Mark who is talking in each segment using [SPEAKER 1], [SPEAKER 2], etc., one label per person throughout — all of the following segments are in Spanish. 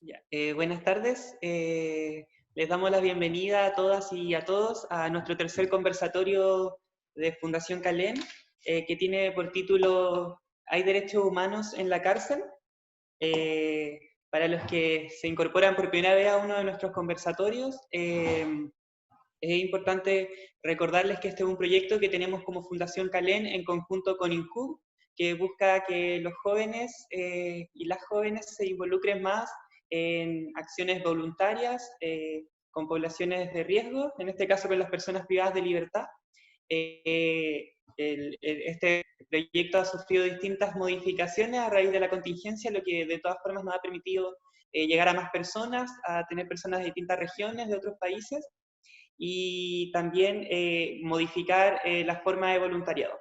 [SPEAKER 1] Ya, buenas tardes. Les damos la bienvenida a todas y a todos a nuestro tercer conversatorio de Fundación Calem, que tiene por título ¿Hay derechos humanos en la cárcel? Para los que se incorporan por primera vez a uno de nuestros conversatorios, es importante recordarles que este es un proyecto que tenemos como Fundación Calem en conjunto con INCUB, que busca que los jóvenes y las jóvenes se involucren más en acciones voluntarias con poblaciones de riesgo, en este caso con las personas privadas de libertad. Este proyecto ha sufrido distintas modificaciones a raíz de la contingencia, lo que de todas formas nos ha permitido llegar a más personas, a tener personas de distintas regiones, de otros países, y también modificar la forma de voluntariado.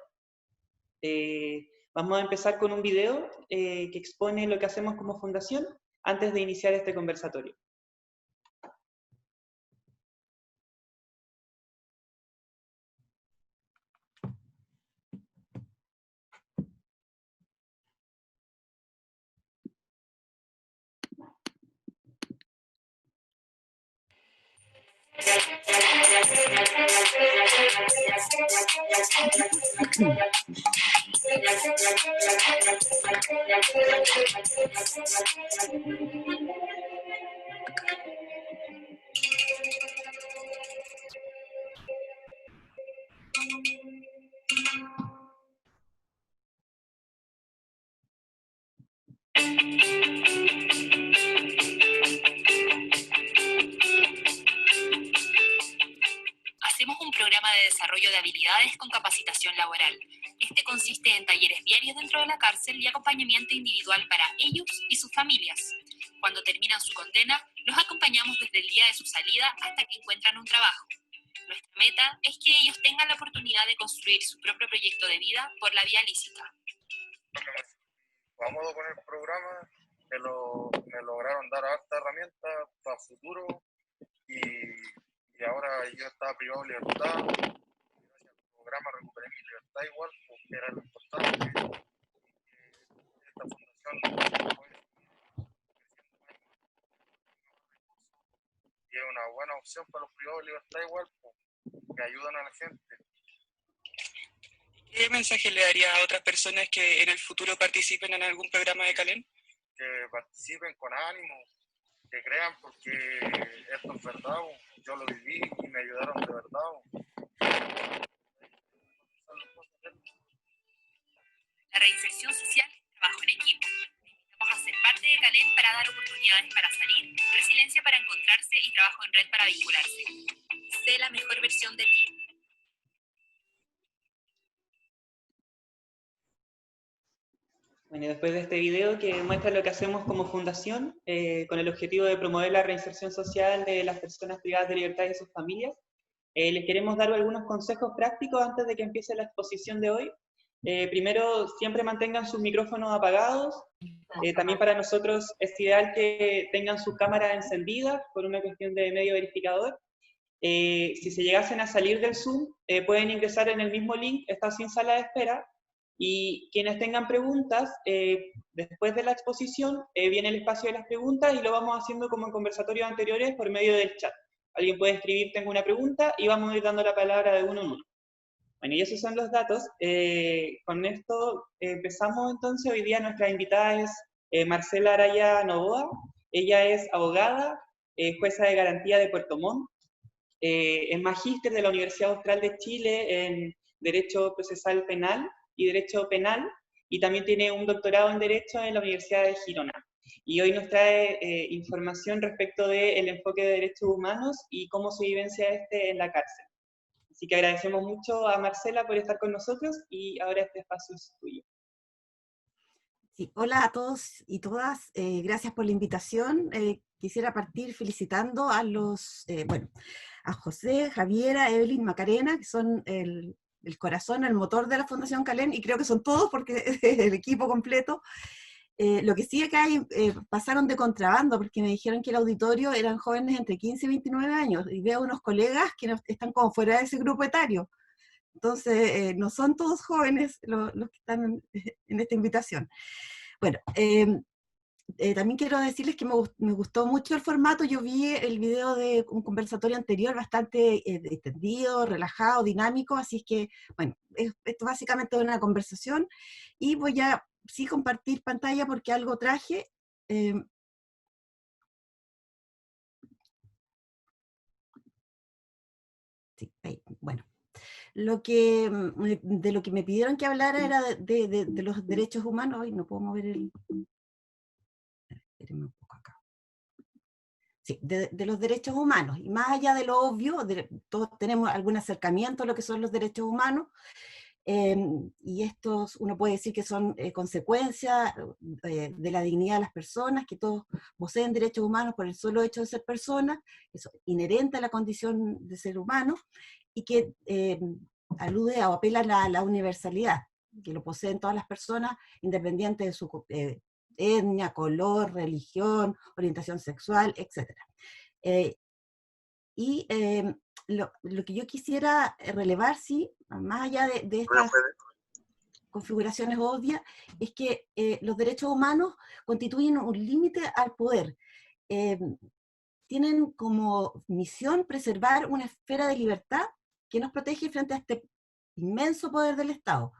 [SPEAKER 1] Vamos a empezar con un video que expone lo que hacemos como fundación antes de iniciar este conversatorio.
[SPEAKER 2] Hacemos un programa de desarrollo de habilidades con capacitación laboral. Este consiste en talleres diarios dentro de la cárcel y acompañamiento individual para ellos y sus familias. Cuando terminan su condena, los acompañamos desde el día de su salida hasta que encuentran un trabajo. Nuestra meta es que ellos tengan la oportunidad de construir su propio proyecto de vida por la vía lícita.
[SPEAKER 3] Cómodo con el programa, me lograron dar harta herramientas para el futuro y ahora yo estaba privado de libertad. Gracias al programa recuperé mi libertad igual, porque era lo importante. Esta fundación fue y es una buena opción para los privados de libertad igual, que ayudan a la gente.
[SPEAKER 4] ¿Qué mensaje le daría a otras personas que en el futuro participen en algún programa de Calem?
[SPEAKER 3] Que participen con ánimo, que crean, porque esto es verdad, yo lo viví y me ayudaron de verdad.
[SPEAKER 2] La reinserción social es trabajo en equipo. Te invitamos a ser parte de Calem para dar oportunidades para salir, resiliencia para encontrarse y trabajo en red para vincularse. Sé la mejor versión de ti.
[SPEAKER 1] Bueno, después de este video que muestra lo que hacemos como fundación, con el objetivo de promover la reinserción social de las personas privadas de libertad y sus familias, les queremos dar algunos consejos prácticos antes de que empiece la exposición de hoy. Primero, siempre mantengan sus micrófonos apagados. También para nosotros es ideal que tengan sus cámaras encendidas por una cuestión de medio verificador. Si se llegasen a salir del Zoom, pueden ingresar en el mismo link, está sin sala de espera, y quienes tengan preguntas, después de la exposición, viene el espacio de las preguntas y lo vamos haciendo como en conversatorios anteriores por medio del chat. Alguien puede escribir, tengo una pregunta, y vamos a ir dando la palabra de uno en uno. Bueno, y esos son los datos. Con esto empezamos entonces. Hoy día nuestra invitada es Marcela Araya Novoa. Ella es abogada, jueza de garantía de Puerto Montt, es magíster de la Universidad Austral de Chile en Derecho Procesal Penal y Derecho Penal, y también tiene un doctorado en Derecho en la Universidad de Girona. Y hoy nos trae información respecto del enfoque de derechos humanos y cómo se vivencia este en la cárcel. Así que agradecemos mucho a Marcela por estar con nosotros y ahora este espacio es tuyo.
[SPEAKER 5] Sí, hola a todos y todas, gracias por la invitación. Quisiera partir felicitando a a José, Javiera, Evelyn, Macarena, que son el corazón, el motor de la Fundación Calem, y creo que son todos porque es el equipo completo. Lo que sí acá pasaron de contrabando, porque me dijeron que el auditorio eran jóvenes entre 15 y 29 años, y veo unos colegas que están como fuera de ese grupo etario. Entonces, no son todos jóvenes los que están en esta invitación. Bueno, También quiero decirles que me gustó mucho el formato. Yo vi el video de un conversatorio anterior bastante extendido, relajado, dinámico, así es que, bueno, esto básicamente es una conversación, y voy a sí compartir pantalla porque algo traje. Sí, ahí, bueno. De lo que me pidieron que hablara era de los derechos humanos. Hoy no puedo mover el... Espérenme un poco acá. Sí, de los derechos humanos, y más allá de lo obvio, todos tenemos algún acercamiento a lo que son los derechos humanos, y estos uno puede decir que son consecuencias de la dignidad de las personas, que todos poseen derechos humanos por el solo hecho de ser personas, eso inherente a la condición de ser humano, y que alude o apela a la universalidad, que lo poseen todas las personas, independiente de su etnia, color, religión, orientación sexual, etc. Lo que yo quisiera relevar, sí, más allá de estas configuraciones obvias, es que los derechos humanos constituyen un límite al poder. Tienen como misión preservar una esfera de libertad que nos protege frente a este inmenso poder del Estado.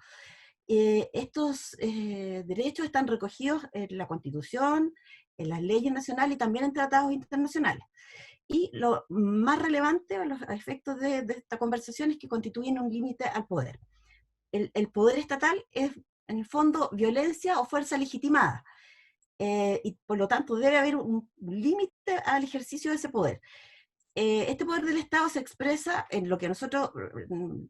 [SPEAKER 5] Estos derechos están recogidos en la Constitución, en las leyes nacionales y también en tratados internacionales. Y lo más relevante a los efectos de esta conversación es que constituyen un límite al poder. El poder estatal es, en el fondo, violencia o fuerza legitimada, y por lo tanto debe haber un límite al ejercicio de ese poder. Este poder del Estado se expresa en lo que nosotros,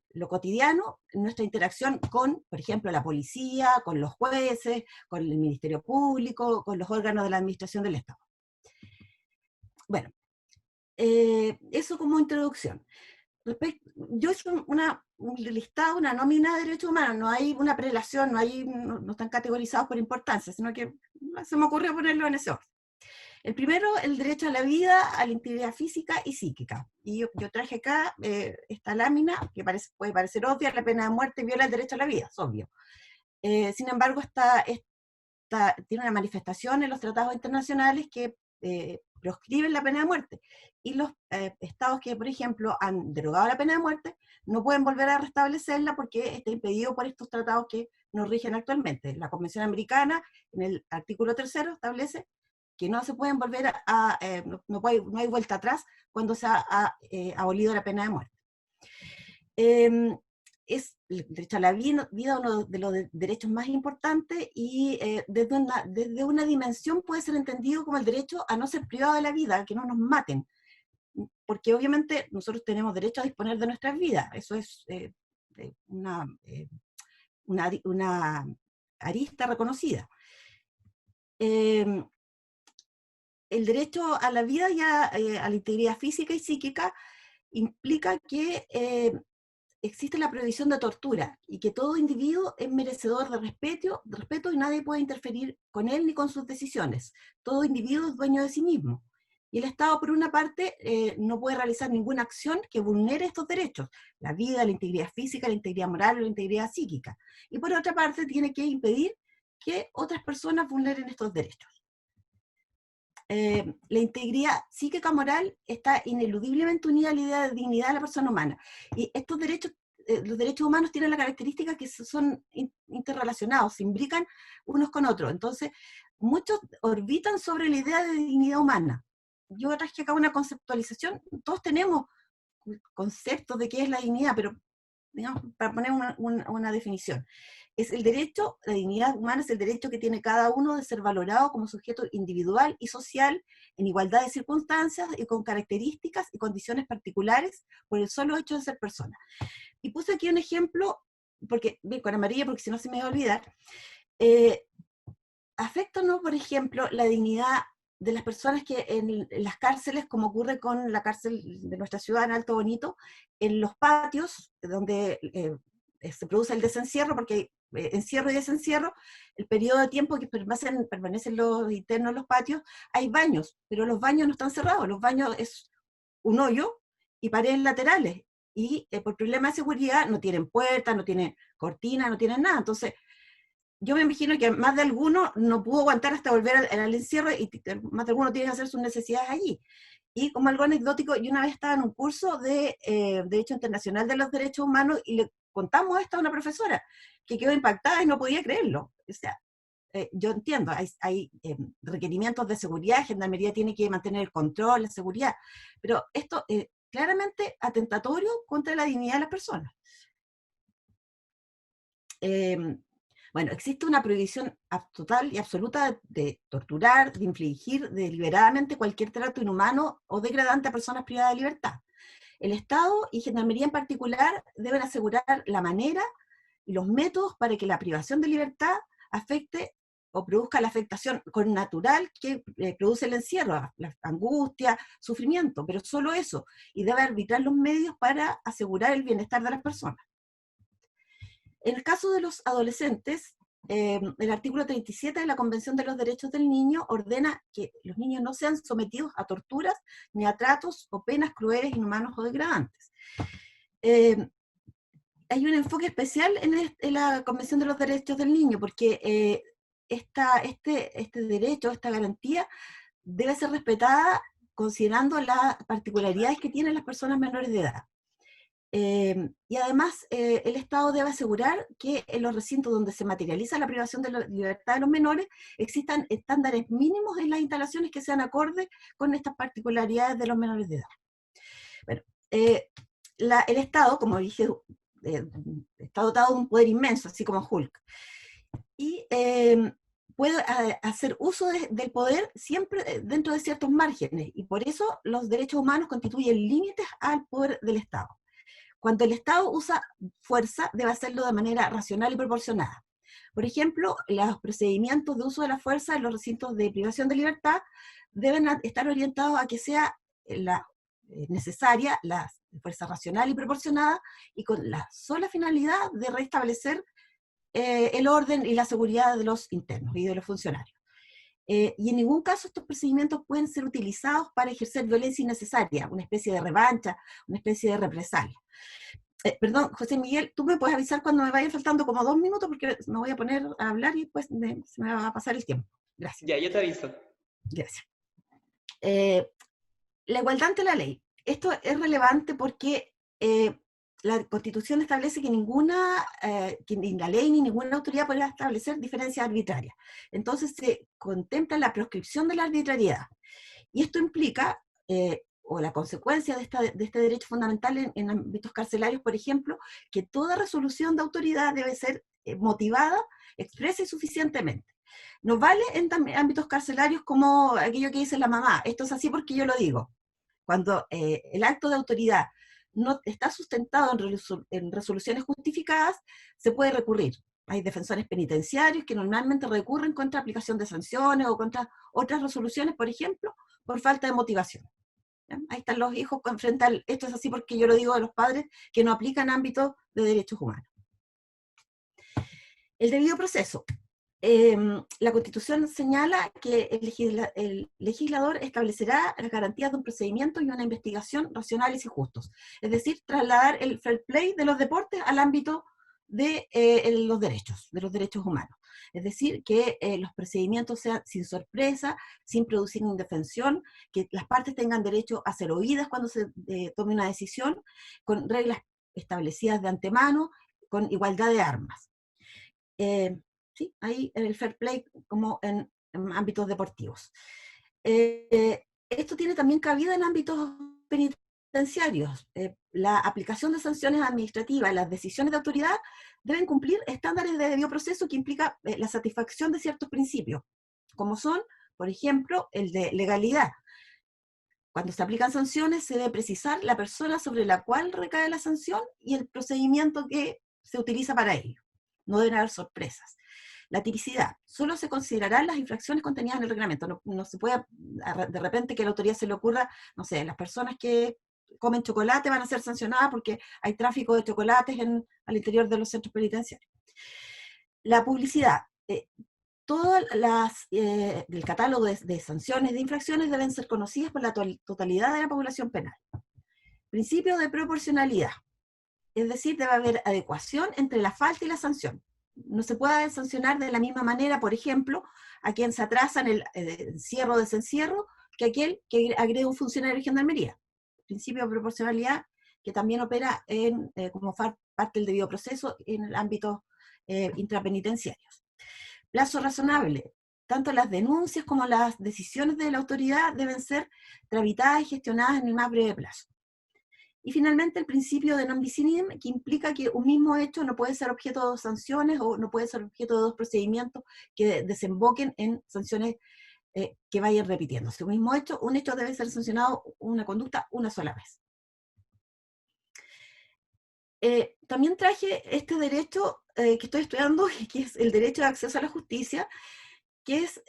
[SPEAKER 5] lo cotidiano, en nuestra interacción con, por ejemplo, la policía, con los jueces, con el Ministerio Público, con los órganos de la administración del Estado. Bueno, eso como introducción. Yo hice un listado, una nómina de derechos humanos, no hay una prelación, no están categorizados por importancia, sino que se me ocurrió ponerlo en ese orden. El primero, el derecho a la vida, a la integridad física y psíquica. Y yo traje acá esta lámina, que puede parecer obvia: la pena de muerte viola el derecho a la vida, es obvio. Sin embargo, tiene una manifestación en los tratados internacionales que proscriben la pena de muerte. Y los estados que, por ejemplo, han derogado la pena de muerte, no pueden volver a restablecerla porque está impedido por estos tratados que nos rigen actualmente. La Convención Americana, en el artículo 3º, establece que no se pueden volver no hay vuelta atrás cuando se ha abolido la pena de muerte. Es el derecho a la vida uno de los derechos más importantes, y desde una dimensión puede ser entendido como el derecho a no ser privado de la vida, a que no nos maten, porque obviamente nosotros tenemos derecho a disponer de nuestras vidas, eso es una arista reconocida. El derecho a la vida y a la integridad física y psíquica implica que existe la prohibición de tortura, y que todo individuo es merecedor de respeto y nadie puede interferir con él ni con sus decisiones. Todo individuo es dueño de sí mismo. Y el Estado, por una parte, no puede realizar ninguna acción que vulnere estos derechos: la vida, la integridad física, la integridad moral o la integridad psíquica. Y por otra parte, tiene que impedir que otras personas vulneren estos derechos. La integridad psíquica moral está ineludiblemente unida a la idea de dignidad de la persona humana. Y estos derechos, los derechos humanos tienen la característica que son interrelacionados, se imbrican unos con otros. Entonces, muchos orbitan sobre la idea de dignidad humana. Yo traje acá una conceptualización, todos tenemos conceptos de qué es la dignidad, pero digamos, para poner una definición. Es el derecho, la dignidad humana es el derecho que tiene cada uno de ser valorado como sujeto individual y social, en igualdad de circunstancias y con características y condiciones particulares por el solo hecho de ser persona. Y puse aquí un ejemplo, porque, bien, con amarilla, porque si no se me va a olvidar. Aféctanos, por ejemplo, la dignidad de las personas que en las cárceles, como ocurre con la cárcel de nuestra ciudad, en Alto Bonito, en los patios, donde se produce el desencierro, porque encierro y desencierro, el periodo de tiempo que permanecen los internos en los patios, hay baños, pero los baños no están cerrados, los baños es un hoyo y paredes laterales, y por problemas de seguridad no tienen puertas, no tienen cortinas, no tienen nada. Entonces, yo me imagino que más de alguno no pudo aguantar hasta volver al encierro y más de alguno tiene que hacer sus necesidades allí. Y como algo anecdótico, yo una vez estaba en un curso de Derecho Internacional de los Derechos Humanos y le contamos esto a una profesora que quedó impactada y no podía creerlo. O sea, yo entiendo, hay requerimientos de seguridad, Gendarmería tiene que mantener el control, la seguridad, pero esto es claramente atentatorio contra la dignidad de las personas. Bueno, existe una prohibición total y absoluta de torturar, de infligir deliberadamente cualquier trato inhumano o degradante a personas privadas de libertad. El Estado y Gendarmería en particular deben asegurar la manera y los métodos para que la privación de libertad afecte o produzca la afectación connatural que produce el encierro, la angustia, sufrimiento, pero solo eso, y debe arbitrar los medios para asegurar el bienestar de las personas. En el caso de los adolescentes, el artículo 37 de la Convención de los Derechos del Niño ordena que los niños no sean sometidos a torturas ni a tratos o penas crueles, inhumanos o degradantes. Hay un enfoque especial en la Convención de los Derechos del Niño, porque este derecho, esta garantía, debe ser respetada considerando las particularidades que tienen las personas menores de edad. Y además, el Estado debe asegurar que en los recintos donde se materializa la privación de la libertad de los menores existan estándares mínimos en las instalaciones que sean acordes con estas particularidades de los menores de edad. Bueno, el Estado, como dije, está dotado de un poder inmenso, así como Hulk, y puede hacer uso del poder siempre dentro de ciertos márgenes, y por eso los derechos humanos constituyen límites al poder del Estado. Cuando el Estado usa fuerza, debe hacerlo de manera racional y proporcionada. Por ejemplo, los procedimientos de uso de la fuerza en los recintos de privación de libertad deben estar orientados a que sea necesaria la fuerza racional y proporcionada, y con la sola finalidad de restablecer el orden y la seguridad de los internos y de los funcionarios. Y en ningún caso estos procedimientos pueden ser utilizados para ejercer violencia innecesaria, una especie de revancha, una especie de represalia. Perdón, José Miguel, tú me puedes avisar cuando me vayan faltando como 2 minutos, porque me voy a poner a hablar y después se me va a pasar el tiempo. Gracias.
[SPEAKER 1] Ya, yo te aviso.
[SPEAKER 5] Gracias. La igualdad ante la ley. Esto es relevante porque la Constitución establece que que ni la ley ni ninguna autoridad podrá establecer diferencias arbitrarias. Entonces se contempla la proscripción de la arbitrariedad. Y esto implica, o la consecuencia de este derecho fundamental en ámbitos carcelarios, por ejemplo, que toda resolución de autoridad debe ser motivada, expresa y suficientemente. No vale en ámbitos carcelarios como aquello que dice la mamá, esto es así porque yo lo digo. Cuando el acto de autoridad no está sustentado en resoluciones justificadas, se puede recurrir. Hay defensores penitenciarios que normalmente recurren contra aplicación de sanciones o contra otras resoluciones, por ejemplo, por falta de motivación. ¿Ya? Ahí están los hijos frente al esto es así porque yo lo digo de los padres que no aplican ámbitos de derechos humanos. El debido proceso. La Constitución señala que el legislador establecerá las garantías de un procedimiento y una investigación racionales y justos. Es decir, trasladar el fair play de los deportes al ámbito de los derechos humanos. Es decir, que los procedimientos sean sin sorpresa, sin producir indefensión, que las partes tengan derecho a ser oídas cuando se tome una decisión, con reglas establecidas de antemano, con igualdad de armas. ¿Sí? Ahí en el fair play como en ámbitos deportivos. Esto tiene también cabida en ámbitos penitenciarios. La aplicación de sanciones administrativas, las decisiones de autoridad deben cumplir estándares de debido proceso que implica la satisfacción de ciertos principios, como son, por ejemplo, el de legalidad. Cuando se aplican sanciones se debe precisar la persona sobre la cual recae la sanción y el procedimiento que se utiliza para ello. No deben haber sorpresas. La tipicidad. Solo se considerarán las infracciones contenidas en el reglamento. No se puede, de repente, que a la autoridad se le ocurra, no sé, las personas que comen chocolate van a ser sancionadas porque hay tráfico de chocolates al interior de los centros penitenciarios. La publicidad. Todas del catálogo de sanciones de infracciones deben ser conocidas por la totalidad de la población penal. Principio de proporcionalidad. Es decir, debe haber adecuación entre la falta y la sanción. no se pueda sancionar de la misma manera, por ejemplo, a quien se atrasa en el encierro o desencierro, que aquel que agrede a un funcionario de gendarmería. Principio de proporcionalidad que también opera como parte del debido proceso en el ámbito intrapenitenciarios. Plazo razonable. Tanto las denuncias como las decisiones de la autoridad deben ser tramitadas y gestionadas en el más breve plazo. Y finalmente el principio de non bis in idem, que implica que un mismo hecho no puede ser objeto de 2 sanciones o no puede ser objeto de 2 procedimientos que desemboquen en sanciones que vayan repitiéndose. Un mismo hecho, un hecho debe ser sancionado, una conducta, una sola vez. También traje este derecho que estoy estudiando, que es el derecho de acceso a la justicia, que es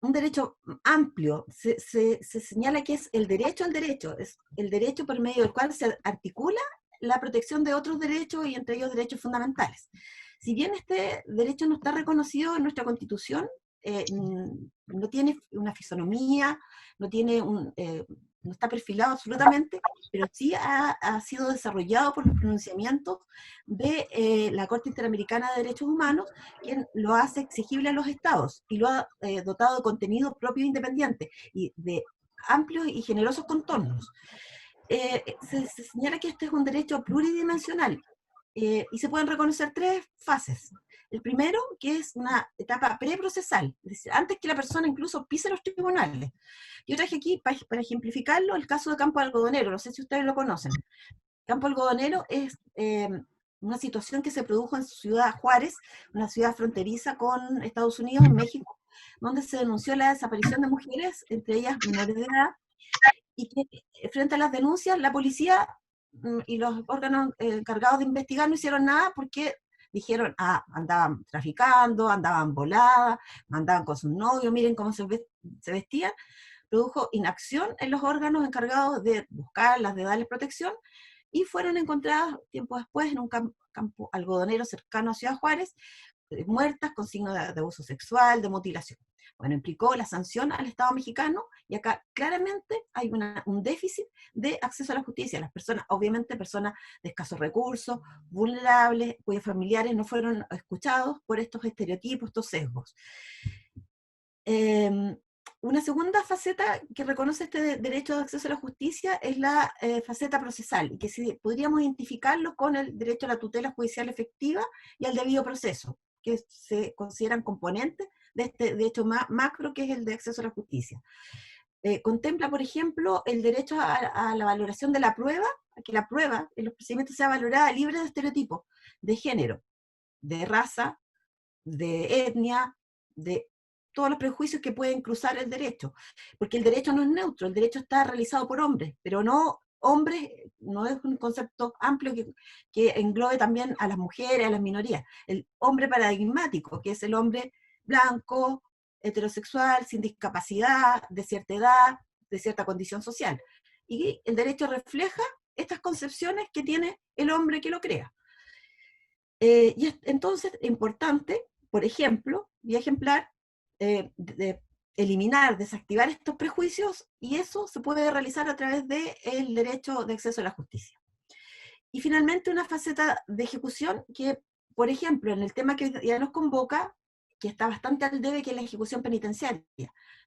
[SPEAKER 5] un derecho amplio. Se señala que es el derecho al derecho, es el derecho por medio del cual se articula la protección de otros derechos y entre ellos derechos fundamentales. Si bien este derecho no está reconocido en nuestra Constitución, no tiene una fisonomía, no está perfilado absolutamente, pero sí ha sido desarrollado por los pronunciamientos de la Corte Interamericana de Derechos Humanos, quien lo hace exigible a los estados y lo ha dotado de contenido propio e independiente y de amplios y generosos contornos. Se señala que este es un derecho pluridimensional y se pueden reconocer 3 fases. El primero, que es una etapa preprocesal, es decir, antes que la persona incluso pise los tribunales. Yo traje aquí, para ejemplificarlo, el caso de Campo Algodonero, no sé si ustedes lo conocen. Campo Algodonero es una situación que se produjo en Ciudad Juárez, una ciudad fronteriza con Estados Unidos, en México, donde se denunció la desaparición de mujeres, entre ellas menores de edad, y que frente a las denuncias, la policía y los órganos encargados de investigar no hicieron nada porque dijeron, andaban traficando, andaban voladas, andaban con sus novios, miren cómo se vestían. Produjo inacción en los órganos encargados de buscarlas, de darles protección, y fueron encontradas tiempo después en un campo algodonero cercano a Ciudad Juárez, muertas con signos de abuso sexual, de mutilación. Bueno, implicó la sanción al Estado mexicano, y acá claramente hay un déficit de acceso a la justicia. Las personas, obviamente personas de escasos recursos, vulnerables, cuyos familiares no fueron escuchados por estos estereotipos, estos sesgos. Una segunda faceta que reconoce este derecho de acceso a la justicia es la faceta procesal, y que podríamos identificarlo con el derecho a la tutela judicial efectiva y al debido proceso, que se consideran componentes de este derecho macro, que es el de acceso a la justicia. Contempla, por ejemplo, el derecho a la valoración de la prueba, a que la prueba en los procedimientos sea valorada libre de estereotipos, de género, de raza, de etnia, de todos los prejuicios que pueden cruzar el derecho, porque el derecho no es neutro, el derecho está realizado por hombres, pero no hombres, no es un concepto amplio que englobe también a las mujeres, a las minorías. El hombre paradigmático, que es el hombre blanco, heterosexual, sin discapacidad, de cierta edad, de cierta condición social. Y el derecho refleja estas concepciones que tiene el hombre que lo crea. Y entonces es importante, por ejemplo, y ejemplar, de eliminar, desactivar estos prejuicios, y eso se puede realizar a través del derecho de acceso a la justicia. Y finalmente una faceta de ejecución que, por ejemplo, en el tema que ya nos convoca, que está bastante al debe, que es la ejecución penitenciaria.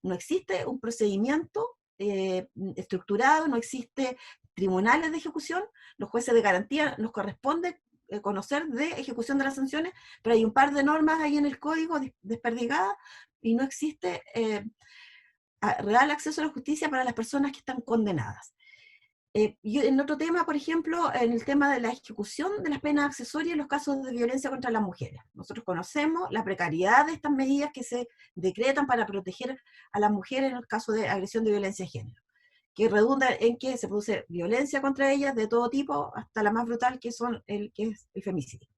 [SPEAKER 5] No existe un procedimiento estructurado, no existe tribunales de ejecución, los jueces de garantía nos corresponde conocer de ejecución de las sanciones, pero hay un par de normas ahí en el código desperdigadas, y no existe real acceso a la justicia para las personas que están condenadas. Y en otro tema, por ejemplo, en el tema de la ejecución de las penas accesorias en los casos de violencia contra las mujeres. Nosotros conocemos la precariedad de estas medidas que se decretan para proteger a las mujeres en el caso de agresión de violencia de género, que redunda en que se produce violencia contra ellas de todo tipo, hasta la más brutal, que es el femicidio.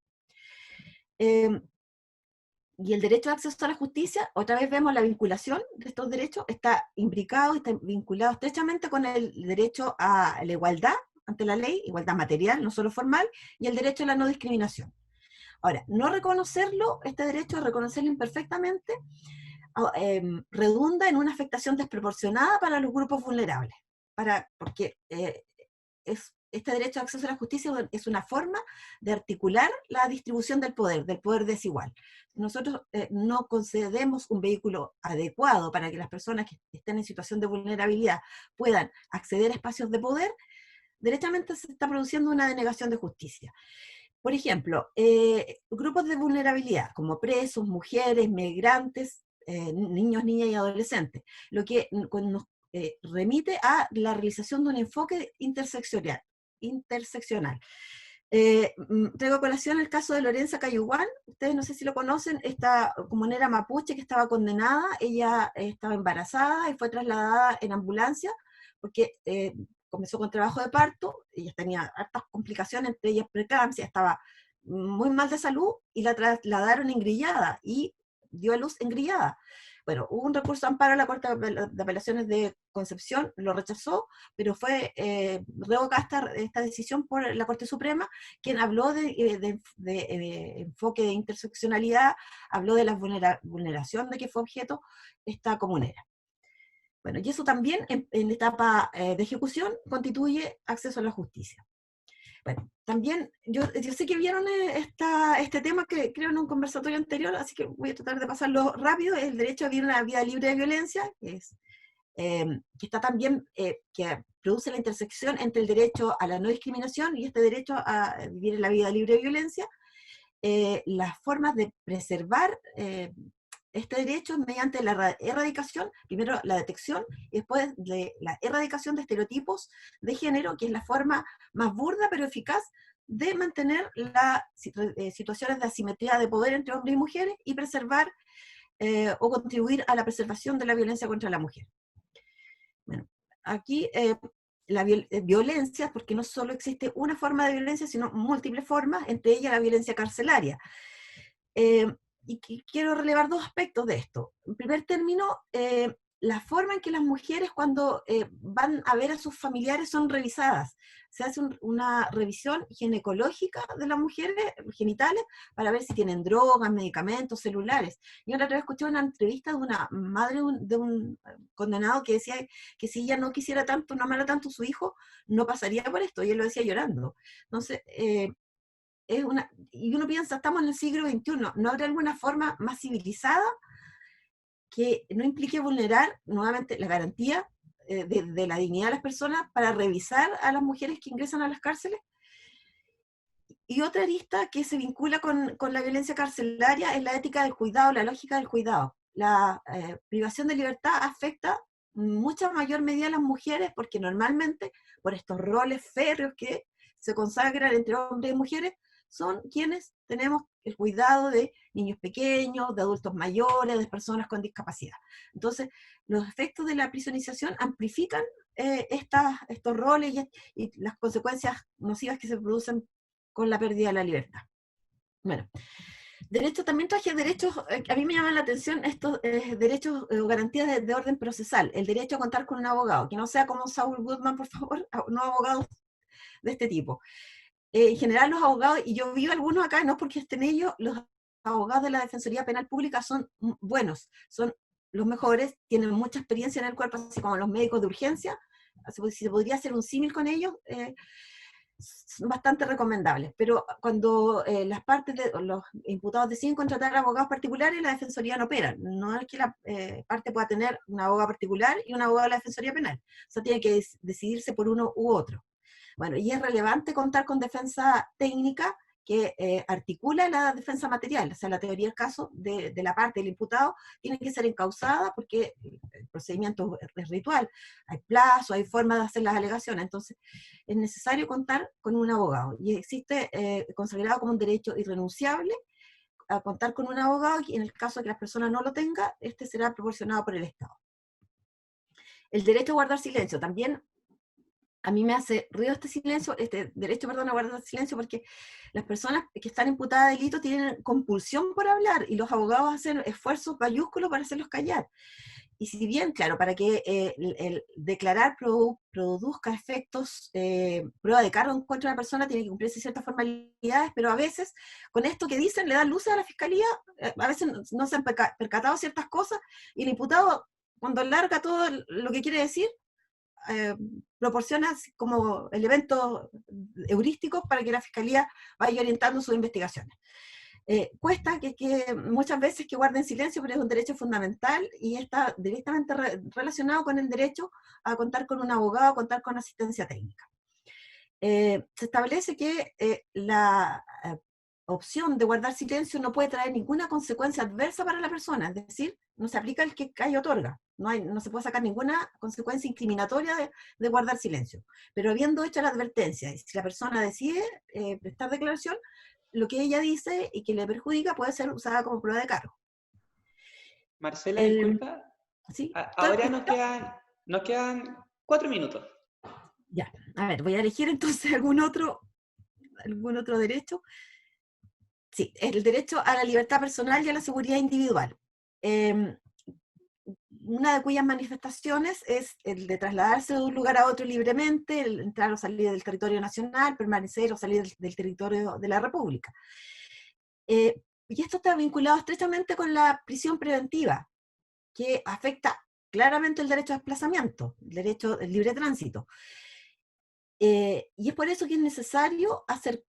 [SPEAKER 5] Y el derecho de acceso a la justicia, otra vez vemos la vinculación de estos derechos, está imbricado y está vinculado estrechamente con el derecho a la igualdad ante la ley, igualdad material, no solo formal, y el derecho a la no discriminación. Ahora, no reconocerlo, este derecho, reconocerlo imperfectamente, redunda en una afectación desproporcionada para los grupos vulnerables, porque este derecho de acceso a la justicia es una forma de articular la distribución del poder desigual. Nosotros no concedemos un vehículo adecuado para que las personas que estén en situación de vulnerabilidad puedan acceder a espacios de poder, derechamente se está produciendo una denegación de justicia. Por ejemplo, grupos de vulnerabilidad, como presos, mujeres, migrantes, niños, niñas y adolescentes, lo que nos remite a la realización de un enfoque interseccional. Traigo a colación el caso de Lorenza Cayuguán. Ustedes no sé si lo conocen, esta comunera mapuche que estaba condenada, ella estaba embarazada y fue trasladada en ambulancia, porque comenzó con trabajo de parto, ella tenía hartas complicaciones, entre ellas preeclampsia, estaba muy mal de salud, y la trasladaron engrillada, y dio a luz engrillada. Bueno, hubo un recurso de amparo a la Corte de Apelaciones de Concepción, lo rechazó, pero fue revocada esta decisión por la Corte Suprema, quien habló de enfoque de interseccionalidad, habló de la vulneración de que fue objeto esta comunera. Bueno, y eso también en etapa de ejecución constituye acceso a la justicia. Bueno, también, yo sé que vieron este tema que creo en un conversatorio anterior, así que voy a tratar de pasarlo rápido, el derecho a vivir una vida libre de violencia, que está también, que produce la intersección entre el derecho a la no discriminación y este derecho a vivir en la vida libre de violencia. Las formas de preservar este derecho mediante la erradicación, primero la detección y después la erradicación de estereotipos de género, que es la forma más burda pero eficaz de mantener las situaciones de asimetría de poder entre hombres y mujeres y preservar o contribuir a la preservación de la violencia contra la mujer. Bueno, aquí la violencia, porque no solo existe una forma de violencia, sino múltiples formas, entre ellas la violencia carcelaria. Y quiero relevar dos aspectos de esto. En primer término, la forma en que las mujeres cuando van a ver a sus familiares son revisadas. Se hace una revisión ginecológica de las mujeres genitales para ver si tienen drogas, medicamentos, celulares. Yo la otra vez escuché una entrevista de una madre de un condenado que decía que si ella no quisiera tanto, no amara tanto a su hijo, no pasaría por esto, y él lo decía llorando. Entonces, y uno piensa, estamos en el siglo XXI, ¿no habrá alguna forma más civilizada que no implique vulnerar nuevamente la garantía de la dignidad de las personas para revisar a las mujeres que ingresan a las cárceles? Y otra arista que se vincula con la violencia carcelaria es la ética del cuidado, la lógica del cuidado. La privación de libertad afecta en mucha mayor medida a las mujeres, porque normalmente, por estos roles férreos que se consagran entre hombres y mujeres, son quienes tenemos el cuidado de niños pequeños, de adultos mayores, de personas con discapacidad. Entonces, los efectos de la prisionización amplifican estos roles y las consecuencias nocivas que se producen con la pérdida de la libertad. Bueno, también traje derechos, a mí me llaman la atención estos derechos o garantías de orden procesal, el derecho a contar con un abogado, que no sea como Saul Goodman, por favor, no abogados de este tipo. En general los abogados, y yo vi algunos acá, no porque estén ellos, los abogados de la Defensoría Penal Pública son buenos, son los mejores, tienen mucha experiencia en el cuerpo, así como los médicos de urgencia, si se podría hacer un símil con ellos, son bastante recomendables. Pero cuando las partes de los imputados deciden contratar abogados particulares, la Defensoría no opera. No es que la parte pueda tener un abogado particular y un abogado de la Defensoría Penal. O sea, tiene que decidirse por uno u otro. Bueno, y es relevante contar con defensa técnica que articula la defensa material, o sea, la teoría del caso de la parte del imputado tiene que ser encausada porque el procedimiento es ritual, hay plazo, hay forma de hacer las alegaciones, entonces es necesario contar con un abogado, y existe consagrado como un derecho irrenunciable a contar con un abogado, y en el caso de que la persona no lo tenga, este será proporcionado por el Estado. El derecho a guardar silencio, también a mí me hace ruido este derecho, a guardar silencio, porque las personas que están imputadas de delito tienen compulsión por hablar, y los abogados hacen esfuerzos mayúsculos para hacerlos callar. Y si bien, claro, para que el declarar produzca efectos, prueba de cargo en contra de la persona, tiene que cumplirse ciertas formalidades, pero a veces, con esto que dicen, le dan luces a la fiscalía, a veces no se han percatado ciertas cosas, y el imputado, cuando larga todo lo que quiere decir, proporciona como elementos heurísticos para que la Fiscalía vaya orientando sus investigaciones. Cuesta que muchas veces que guarden silencio, pero es un derecho fundamental y está directamente relacionado con el derecho a contar con un abogado, a contar con asistencia técnica. Se establece que la opción de guardar silencio no puede traer ninguna consecuencia adversa para la persona, es decir, no se aplica el que cae otorga, no se puede sacar ninguna consecuencia incriminatoria de guardar silencio. Pero habiendo hecho la advertencia, y si la persona decide prestar declaración, lo que ella dice y que le perjudica puede ser usada como prueba de cargo.
[SPEAKER 1] Marcela, disculpa.
[SPEAKER 5] ¿Sí?
[SPEAKER 1] Ahora nos quedan 4 minutos.
[SPEAKER 5] Ya, a ver, voy a elegir entonces algún otro derecho. Sí, el derecho a la libertad personal y a la seguridad individual. Una de cuyas manifestaciones es el de trasladarse de un lugar a otro libremente, el entrar o salir del territorio nacional, permanecer o salir del territorio de la República. Y esto está vinculado estrechamente con la prisión preventiva, que afecta claramente el derecho a desplazamiento, el derecho al libre tránsito. Y es por eso que es necesario hacer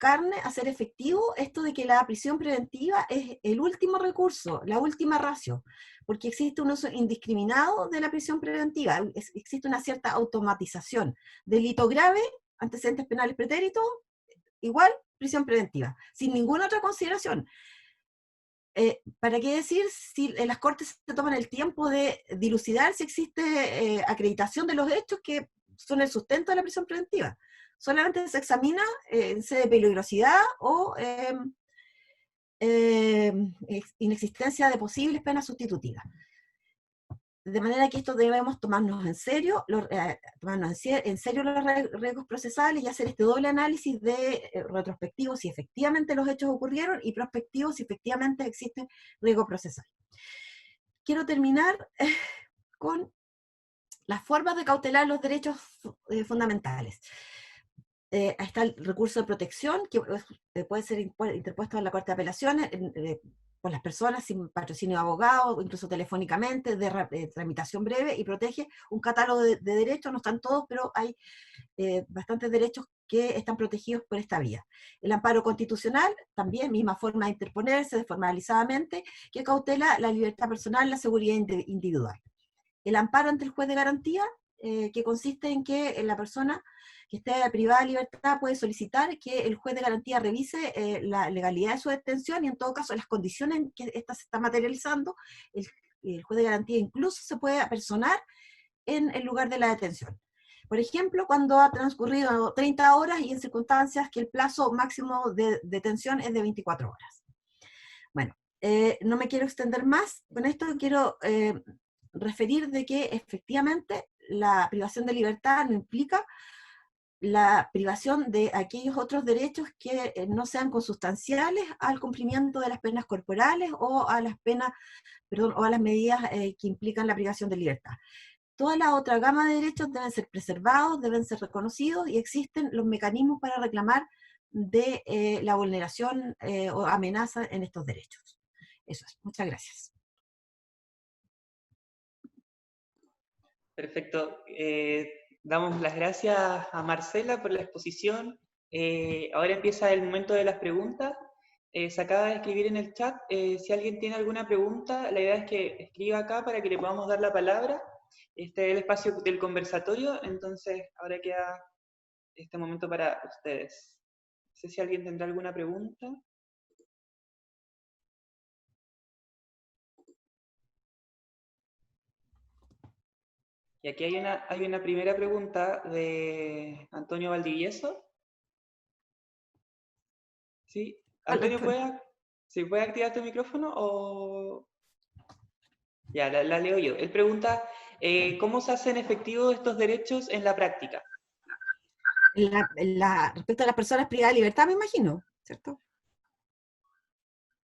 [SPEAKER 5] efectivo esto de que la prisión preventiva es el último recurso, la última ratio, porque existe un uso indiscriminado de la prisión preventiva, existe una cierta automatización. Delito grave, antecedentes penales pretéritos, igual prisión preventiva, sin ninguna otra consideración. ¿Para qué decir si en las cortes se toman el tiempo de dilucidar si existe acreditación de los hechos que son el sustento de la prisión preventiva? Solamente se examina en sede de peligrosidad o inexistencia de posibles penas sustitutivas. De manera que esto debemos tomarnos en serio los riesgos procesales y hacer este doble análisis de retrospectivo si efectivamente los hechos ocurrieron y prospectivo si efectivamente existe riesgo procesal. Quiero terminar con las formas de cautelar los derechos fundamentales. Está el recurso de protección, que puede ser interpuesto en la Corte de Apelaciones por las personas sin patrocinio de abogado, incluso telefónicamente, de tramitación breve, y protege un catálogo de derechos, no están todos, pero hay bastantes derechos que están protegidos por esta vía. El amparo constitucional, también misma forma de interponerse desformalizadamente, que cautela la libertad personal, la seguridad individual. El amparo ante el juez de garantía, que consiste en que la persona que esté privada de libertad puede solicitar que el juez de garantía revise la legalidad de su detención y en todo caso las condiciones en que ésta se está materializando, el juez de garantía incluso se puede apersonar en el lugar de la detención. Por ejemplo, cuando ha transcurrido 30 horas y en circunstancias que el plazo máximo de detención es de 24 horas. Bueno, no me quiero extender más, con esto quiero referir de que efectivamente la privación de libertad no implica la privación de aquellos otros derechos que no sean consustanciales al cumplimiento de las penas corporales o a las penas, o a las medidas que implican la privación de libertad. Toda la otra gama de derechos deben ser preservados, deben ser reconocidos y existen los mecanismos para reclamar de la vulneración o amenaza en estos derechos. Eso es. Muchas gracias.
[SPEAKER 1] Perfecto. Damos las gracias a Marcela por la exposición. Ahora empieza el momento de las preguntas. Se acaba de escribir en el chat. Si alguien tiene alguna pregunta, la idea es que escriba acá para que le podamos dar la palabra. Este es el espacio del conversatorio, entonces ahora queda este momento para ustedes. No sé si alguien tendrá alguna pregunta. Y aquí hay una primera pregunta de Antonio Valdivieso. ¿Sí? Antonio, ¿puede activar tu micrófono o...? Ya, la leo yo. Él pregunta, ¿cómo se hacen efectivos estos derechos en la práctica?
[SPEAKER 5] Respecto a las personas privadas de libertad, me imagino, ¿cierto?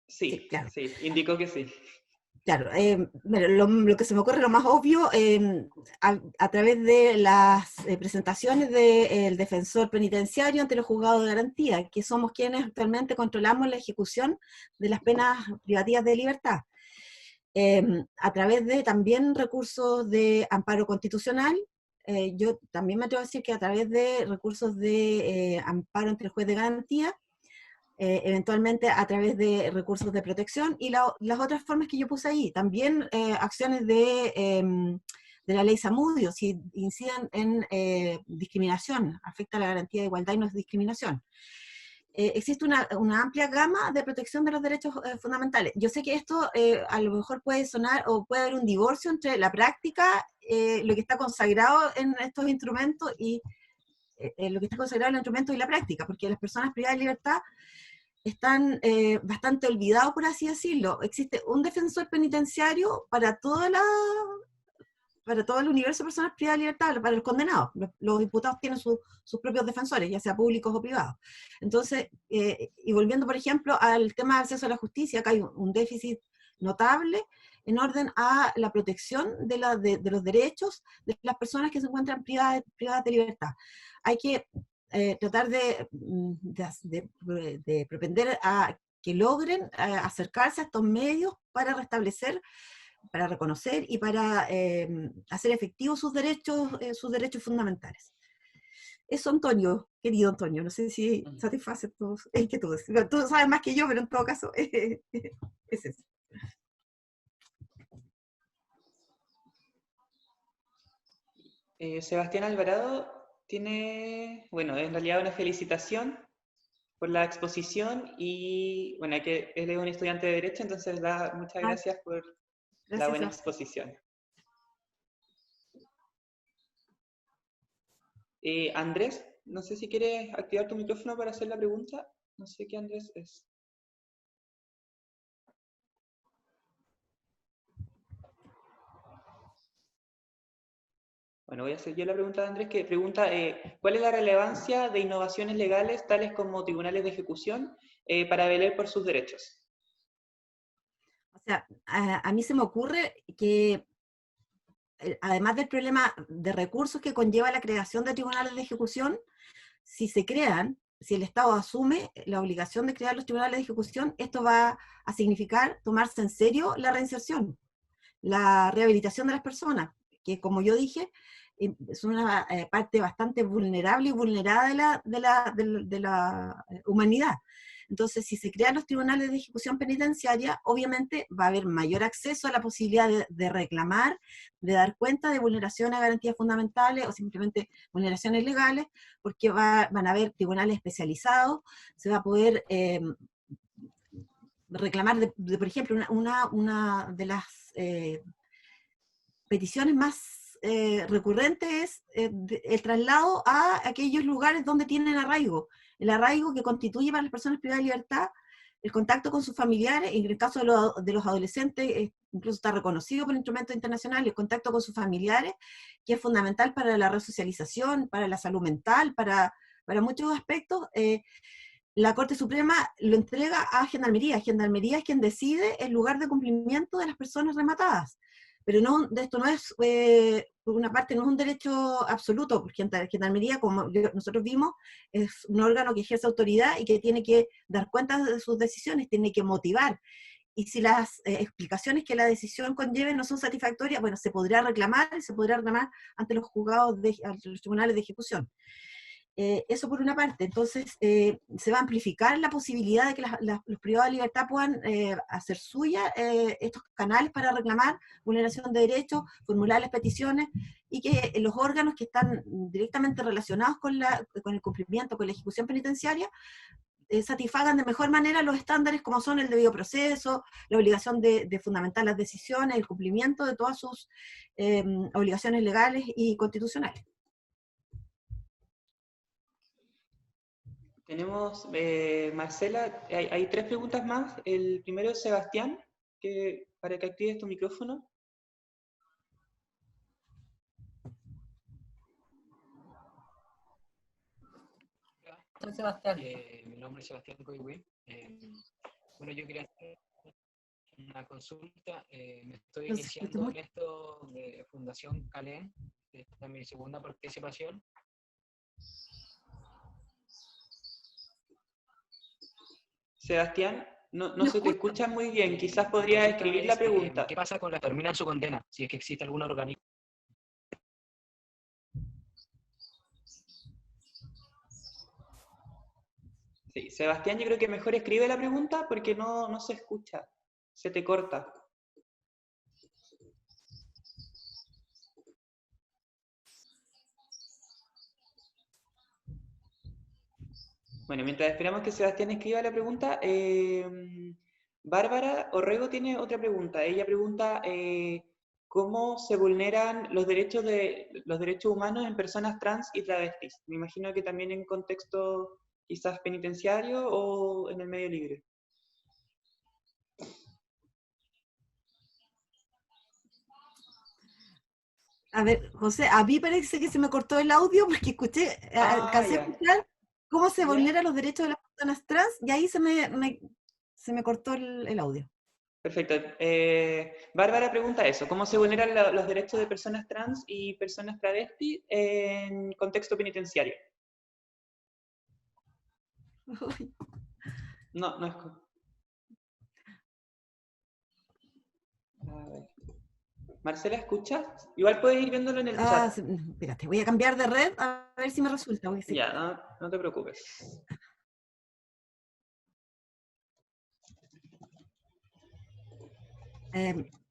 [SPEAKER 1] Sí,
[SPEAKER 5] Sí, claro.
[SPEAKER 1] Sí, indicó que sí.
[SPEAKER 5] Claro, lo que se me ocurre, lo más obvio, a través de las presentaciones del defensor penitenciario ante los juzgados de garantía, que somos quienes actualmente controlamos la ejecución de las penas privativas de libertad. A través de también recursos de amparo constitucional, yo también me atrevo a decir que a través de recursos de amparo ante el juez de garantía, eventualmente a través de recursos de protección y las otras formas que yo puse ahí. También acciones de la ley Zamudio, si inciden en discriminación, afecta a la garantía de igualdad y no es discriminación. Existe una amplia gama de protección de los derechos fundamentales. Yo sé que esto a lo mejor puede sonar, o puede haber un divorcio entre la práctica, lo que está consagrado en estos instrumentos, y lo que está consagrado en los instrumentos y la práctica, porque las personas privadas de libertad están bastante olvidados, por así decirlo. Existe un defensor penitenciario para todo el universo de personas privadas de libertad, para los condenados. Los diputados tienen sus propios defensores, ya sea públicos o privados. Entonces, y volviendo, por ejemplo, al tema de acceso a la justicia, acá hay un déficit notable en orden a la protección de los derechos de las personas que se encuentran privadas de libertad. Hay que tratar de propender a que logren acercarse a estos medios para restablecer, para reconocer y para hacer efectivos sus derechos fundamentales. Eso, Antonio, querido Antonio, no sé si satisface tus inquietudes. Tú sabes más que yo, pero en todo caso es eso.
[SPEAKER 1] Sebastián Alvarado tiene, bueno, en realidad una felicitación por la exposición y, bueno, que él es un estudiante de Derecho, entonces muchas gracias por la buena exposición. Andrés, no sé si quieres activar tu micrófono para hacer la pregunta. No sé qué Andrés es. Bueno, voy a hacer yo la pregunta de Andrés, que pregunta, ¿cuál es la relevancia de innovaciones legales tales como tribunales de ejecución para velar por sus derechos?
[SPEAKER 5] O sea, a mí se me ocurre que, además del problema de recursos que conlleva la creación de tribunales de ejecución, si se crean, si el Estado asume la obligación de crear los tribunales de ejecución, esto va a significar tomarse en serio la reinserción, la rehabilitación de las personas, que, como yo dije, es una parte bastante vulnerable y vulnerada de la humanidad. Entonces, si se crean los tribunales de ejecución penitenciaria, obviamente va a haber mayor acceso a la posibilidad de reclamar, de dar cuenta de vulneraciones a garantías fundamentales o simplemente vulneraciones legales, porque van a haber tribunales especializados, se va a poder reclamar, por ejemplo, una de las peticiones más recurrentes es el traslado a aquellos lugares donde tienen arraigo. El arraigo que constituye para las personas privadas de libertad el contacto con sus familiares, en el caso de los adolescentes, incluso está reconocido por instrumentos internacionales, el contacto con sus familiares, que es fundamental para la resocialización, para la salud mental, para muchos aspectos. La Corte Suprema lo entrega a Gendarmería. Gendarmería es quien decide el lugar de cumplimiento de las personas rematadas. Pero esto no es, por una parte, no es un derecho absoluto, porque Gendarmería, como nosotros vimos, es un órgano que ejerce autoridad y que tiene que dar cuenta de sus decisiones, tiene que motivar. Y si las explicaciones que la decisión conlleve no son satisfactorias, bueno, se podrá reclamar ante los juzgados, ante los tribunales de ejecución. Eso por una parte. Entonces se va a amplificar la posibilidad de que los privados de libertad puedan hacer suya estos canales para reclamar vulneración de derechos, formular las peticiones, y que los órganos que están directamente relacionados con el cumplimiento, con la ejecución penitenciaria, satisfagan de mejor manera los estándares como son el debido proceso, la obligación de fundamentar las decisiones, el cumplimiento de todas sus obligaciones legales y constitucionales.
[SPEAKER 1] Tenemos, Marcela, hay 3 preguntas más. El primero es Sebastián, para que actives tu micrófono.
[SPEAKER 6] Soy Sebastián. Mi nombre es Sebastián Coihue. Bueno, yo quería hacer una consulta. Me estoy iniciando en esto de Fundación Calén. Esta es mi segunda participación.
[SPEAKER 1] Sebastián, no se te escucha muy bien. Quizás podrías escribir la pregunta.
[SPEAKER 6] ¿Qué pasa con las que terminan su condena? Si es que existe algún organismo.
[SPEAKER 1] Sí, Sebastián, yo creo que mejor escribe la pregunta porque no se escucha, se te corta. Bueno, mientras esperamos que Sebastián escriba la pregunta, Bárbara Orrego tiene otra pregunta. Ella pregunta cómo se vulneran los derechos humanos en personas trans y travestis. Me imagino que también en contexto quizás penitenciario o en el medio libre.
[SPEAKER 5] A ver, José, a mí parece que se me cortó el audio porque escuché,
[SPEAKER 1] Ah,
[SPEAKER 5] alcancé a
[SPEAKER 1] ya.
[SPEAKER 5] escuchar cómo se
[SPEAKER 1] ¿Ya?
[SPEAKER 5] vulneran los derechos de las personas trans y ahí se me cortó el audio.
[SPEAKER 1] Perfecto. Bárbara pregunta eso, ¿cómo se vulneran los derechos de personas trans y personas travestis en contexto penitenciario? No es... A ver. Marcela, ¿escuchas? Igual puedes ir viéndolo en el chat.
[SPEAKER 5] Espérate, voy a cambiar de red a ver si me resulta. Porque
[SPEAKER 1] Ya, no te preocupes.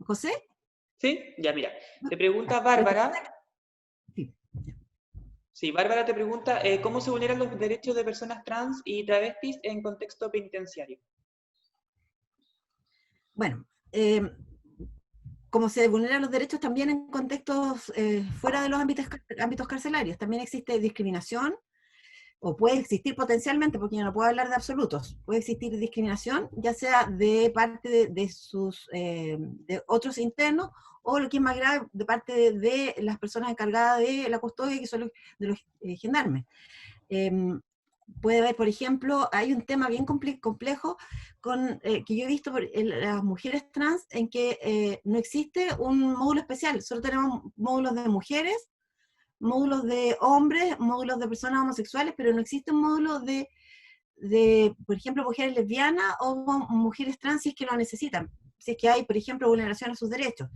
[SPEAKER 5] ¿José?
[SPEAKER 1] ¿Sí? Ya, mira. Te pregunta Bárbara.
[SPEAKER 5] Sí.
[SPEAKER 1] Sí, Bárbara te pregunta cómo se vulneran los derechos de personas trans y travestis en contexto penitenciario.
[SPEAKER 5] Bueno, como se vulneran los derechos también en contextos fuera de los ámbitos carcelarios, también existe discriminación, o puede existir potencialmente, porque yo no puedo hablar de absolutos, puede existir discriminación, ya sea de parte de otros internos, o lo que es más grave, de parte de las personas encargadas de la custodia, que son de los gendarmes. Puede haber, por ejemplo, hay un tema bien complejo que yo he visto en las mujeres trans, en que no existe un módulo especial, solo tenemos módulos de mujeres, módulos de hombres, módulos de personas homosexuales, pero no existe un módulo por ejemplo, mujeres lesbianas o mujeres trans si es que lo necesitan, si es que hay, por ejemplo, vulneración a sus derechos.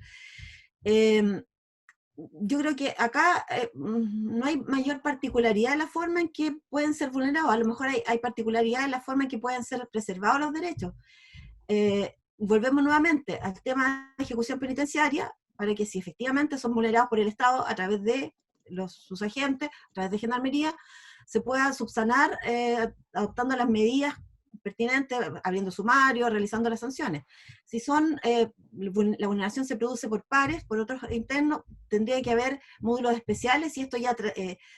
[SPEAKER 5] Yo creo que acá no hay mayor particularidad en la forma en que pueden ser vulnerados, a lo mejor hay particularidad en la forma en que pueden ser preservados los derechos. Volvemos nuevamente al tema de ejecución penitenciaria, para que si efectivamente son vulnerados por el Estado a través de sus agentes, a través de Gendarmería, se pueda subsanar adoptando las medidas pertinentes, abriendo sumario, realizando las sanciones. Si la vulneración se produce por pares, por otros internos, tendría que haber módulos especiales y esto ya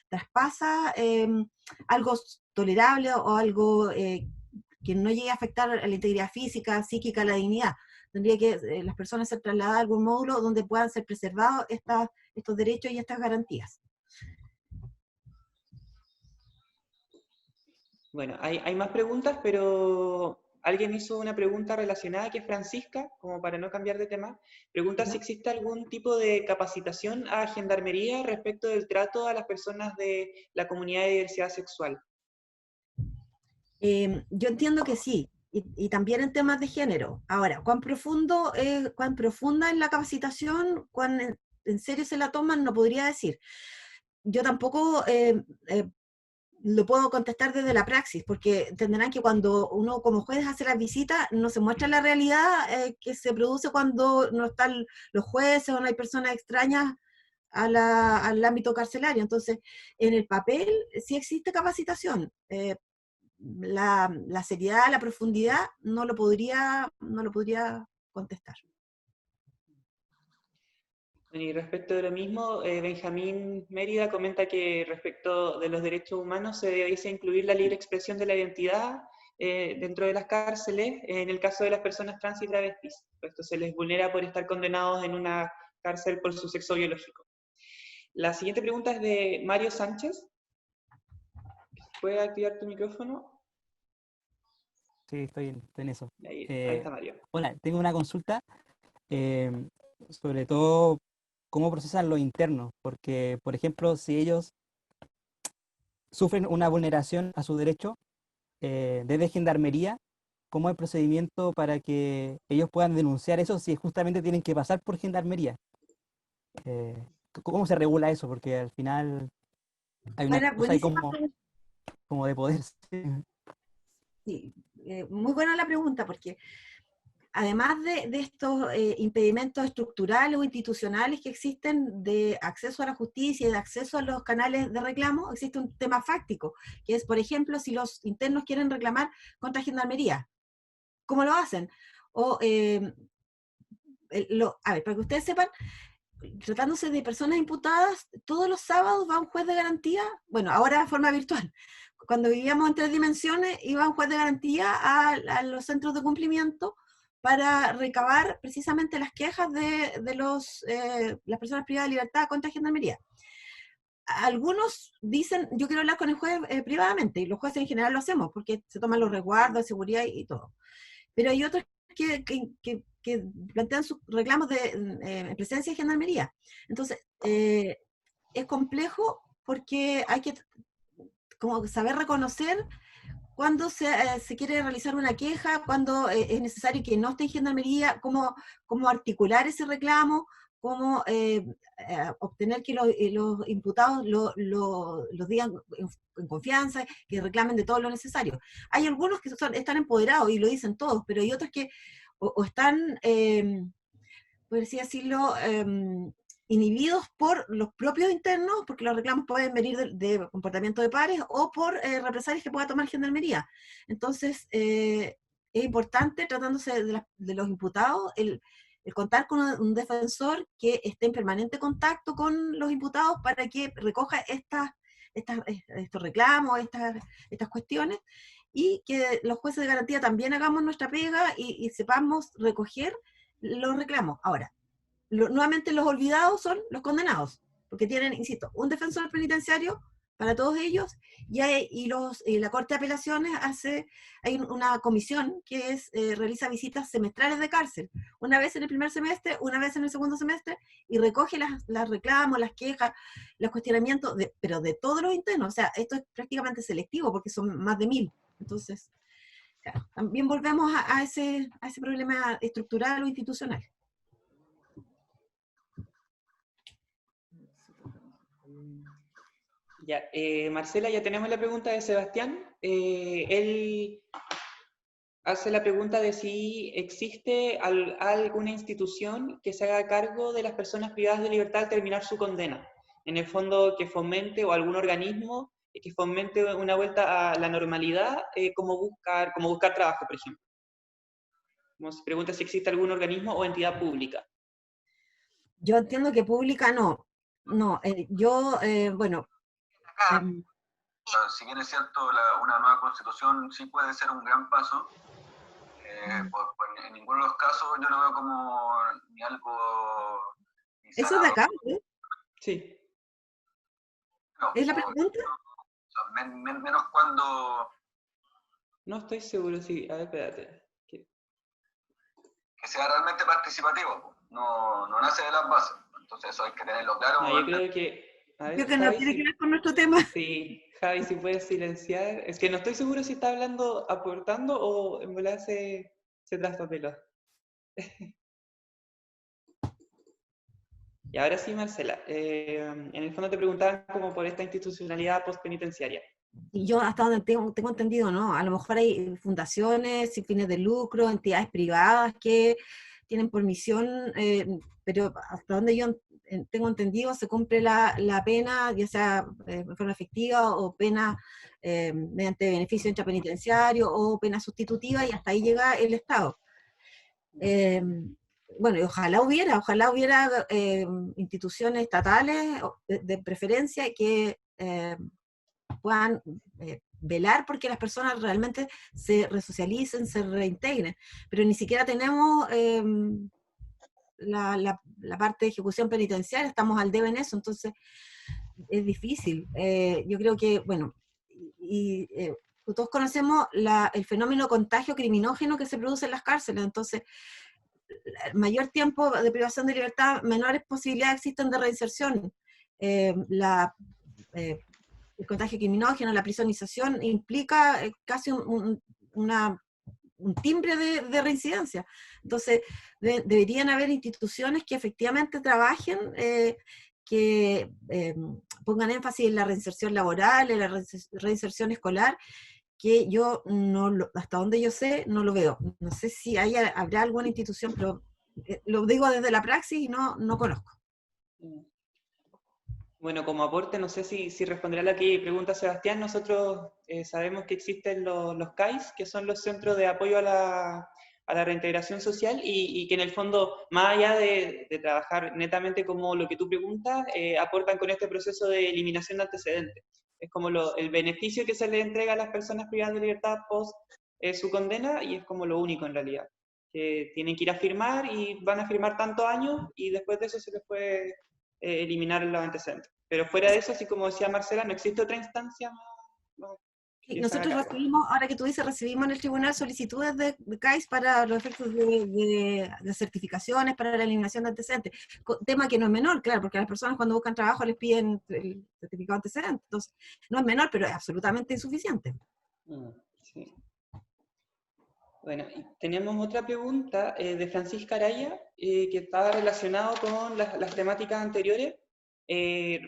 [SPEAKER 5] traspasa algo tolerable o algo que no llegue a afectar a la integridad física, psíquica, la dignidad. Tendría que las personas ser trasladadas a algún módulo donde puedan ser preservados estos derechos y estas garantías.
[SPEAKER 1] Bueno, hay más preguntas, pero alguien hizo una pregunta relacionada, que es Francisca, como para no cambiar de tema. Pregunta si existe algún tipo de capacitación a Gendarmería respecto del trato a las personas de la comunidad de diversidad sexual.
[SPEAKER 5] Yo entiendo que sí, y también en temas de género. Ahora, cuán profunda es la capacitación, cuán en serio se la toman, no podría decir. Yo tampoco lo puedo contestar desde la praxis, porque entenderán que cuando uno como juez hace las visitas, no se muestra la realidad que se produce cuando no están los jueces o no hay personas extrañas al ámbito carcelario. Entonces, en el papel sí existe capacitación. La seriedad, la profundidad, no lo podría contestar.
[SPEAKER 1] Y respecto de lo mismo, Benjamín Mérida comenta que respecto de los derechos humanos se debiese incluir la libre expresión de la identidad dentro de las cárceles, en el caso de las personas trans y travestis. Esto se les vulnera por estar condenados en una cárcel por su sexo biológico. La siguiente pregunta es de Mario Sánchez. ¿Puedes activar tu micrófono?
[SPEAKER 7] Sí, estoy en eso.
[SPEAKER 1] Ahí está Mario.
[SPEAKER 7] Hola, tengo una consulta, sobre todo cómo procesan los internos, porque, por ejemplo, si ellos sufren una vulneración a su derecho desde Gendarmería, ¿cómo es el procedimiento para que ellos puedan denunciar eso si justamente tienen que pasar por Gendarmería? ¿Cómo se regula eso? Porque al final hay una cosa ahí
[SPEAKER 5] Buenísima.
[SPEAKER 7] como de poder.
[SPEAKER 5] Sí, muy buena la pregunta, porque además de estos impedimentos estructurales o institucionales que existen de acceso a la justicia y de acceso a los canales de reclamo, existe un tema fáctico, que es, por ejemplo, si los internos quieren reclamar contra Gendarmería, ¿cómo lo hacen? O, a ver, para que ustedes sepan, tratándose de personas imputadas, todos los sábados va un juez de garantía, bueno, ahora de forma virtual. Cuando vivíamos en 3 dimensiones, iba un juez de garantía a los centros de cumplimiento para recabar precisamente las quejas de las personas privadas de libertad contra Gendarmería. Algunos dicen, yo quiero hablar con el juez privadamente, y los jueces en general lo hacemos, porque se toman los resguardos de seguridad y todo. Pero hay otros que plantean sus reclamos en presencia de Gendarmería. Entonces, es complejo porque hay que como saber reconocer cuándo se quiere realizar una queja, cuándo es necesario que no esté en Gendarmería, cómo articular ese reclamo, cómo obtener que los imputados los digan en confianza, que reclamen de todo lo necesario. Hay algunos que están empoderados y lo dicen todos, pero hay otros que o están, por así decirlo, inhibidos por los propios internos, porque los reclamos pueden venir de comportamiento de pares, o por represalias que pueda tomar Gendarmería. Entonces, es importante, tratándose de los imputados, el contar con un defensor que esté en permanente contacto con los imputados para que recoja estos reclamos, estas cuestiones, y que los jueces de garantía también hagamos nuestra pega y sepamos recoger los reclamos. Ahora, nuevamente los olvidados son los condenados, porque tienen, insisto, un defensor penitenciario para todos ellos, y la Corte de Apelaciones hay una comisión que realiza visitas semestrales de cárcel, una vez en el primer semestre, una vez en el segundo semestre, y recoge las reclamos, las quejas, los cuestionamientos, pero de todos los internos. O sea, esto es prácticamente selectivo, porque son más de 1000. Entonces, claro, también volvemos a ese problema estructural o institucional.
[SPEAKER 1] Ya, Marcela, ya tenemos la pregunta de Sebastián. Él hace la pregunta de si existe alguna institución que se haga cargo de las personas privadas de libertad al terminar su condena. En el fondo, que fomente, o algún organismo que fomente una vuelta a la normalidad, como buscar trabajo, por ejemplo. Como se pregunta si existe algún organismo o entidad pública.
[SPEAKER 5] Yo entiendo que pública no. No, bueno.
[SPEAKER 8] Si bien es cierto, una nueva constitución sí puede ser un gran paso, en ninguno de los casos yo lo veo como ni algo...
[SPEAKER 5] ¿Eso es de acá? ¿Eh?
[SPEAKER 1] Sí.
[SPEAKER 8] No,
[SPEAKER 5] ¿Es la pregunta?
[SPEAKER 8] Menos cuando...
[SPEAKER 1] No estoy seguro, sí. A ver, espérate.
[SPEAKER 8] Que sea realmente participativo, no nace de las bases. Entonces eso hay que tenerlo claro.
[SPEAKER 1] No, yo creo que... A ver,
[SPEAKER 5] creo que
[SPEAKER 1] Javi,
[SPEAKER 5] no tiene que ver con nuestro tema.
[SPEAKER 1] Sí, Javi, si puedes silenciar. Es que no estoy seguro si está hablando, aportando, o en volar se traspapeló. Y ahora sí, Marcela. En el fondo te preguntaban como por esta institucionalidad postpenitenciaria.
[SPEAKER 5] Y yo hasta donde tengo entendido, ¿no? A lo mejor hay fundaciones sin fines de lucro, entidades privadas que tienen por misión, pero hasta donde yo tengo entendido se cumple la pena, ya sea de forma efectiva o pena mediante beneficio intrapenitenciario o pena sustitutiva, y hasta ahí llega el Estado. Bueno, y ojalá hubiera instituciones estatales de preferencia que puedan velar porque las personas realmente se resocialicen, se reintegren, pero ni siquiera tenemos la parte de ejecución penitenciaria, estamos al debe en eso, entonces es difícil. Yo creo que, bueno, todos conocemos el fenómeno contagio criminógeno que se produce en las cárceles, entonces mayor tiempo de privación de libertad, menores posibilidades existen de reinserción. El contagio criminógeno, la prisonización, implica casi un timbre de reincidencia. Entonces, deberían haber instituciones que efectivamente trabajen, que pongan énfasis en la reinserción laboral, en la reinserción escolar, que yo no hasta donde yo sé, no lo veo. No sé si habrá alguna institución, pero lo digo desde la praxis y no conozco.
[SPEAKER 1] Bueno, como aporte, no sé si responderá la que pregunta Sebastián. Nosotros sabemos que existen los CAIS, que son los Centros de Apoyo a la Reintegración Social, y que en el fondo, más allá de trabajar netamente como lo que tú preguntas, aportan con este proceso de eliminación de antecedentes. Es como el beneficio que se le entrega a las personas privadas de libertad post su condena, y es como lo único en realidad. Que tienen que ir a firmar, y van a firmar tantos años, y después de eso se les puede eliminar los antecedentes. Pero fuera de eso, así como decía Marcela, no existe otra instancia más que se haga
[SPEAKER 5] Nosotros
[SPEAKER 1] cargo.
[SPEAKER 5] recibimos, ahora que tú dices, recibimos en el tribunal solicitudes de CAIS para los efectos de certificaciones, para la eliminación de antecedentes. Tema que no es menor, claro, porque a las personas cuando buscan trabajo les piden el certificado de antecedentes. Entonces, no es menor, pero es absolutamente insuficiente.
[SPEAKER 1] Sí. Bueno, y tenemos otra pregunta de Francisca Araya, que está relacionado con las temáticas anteriores,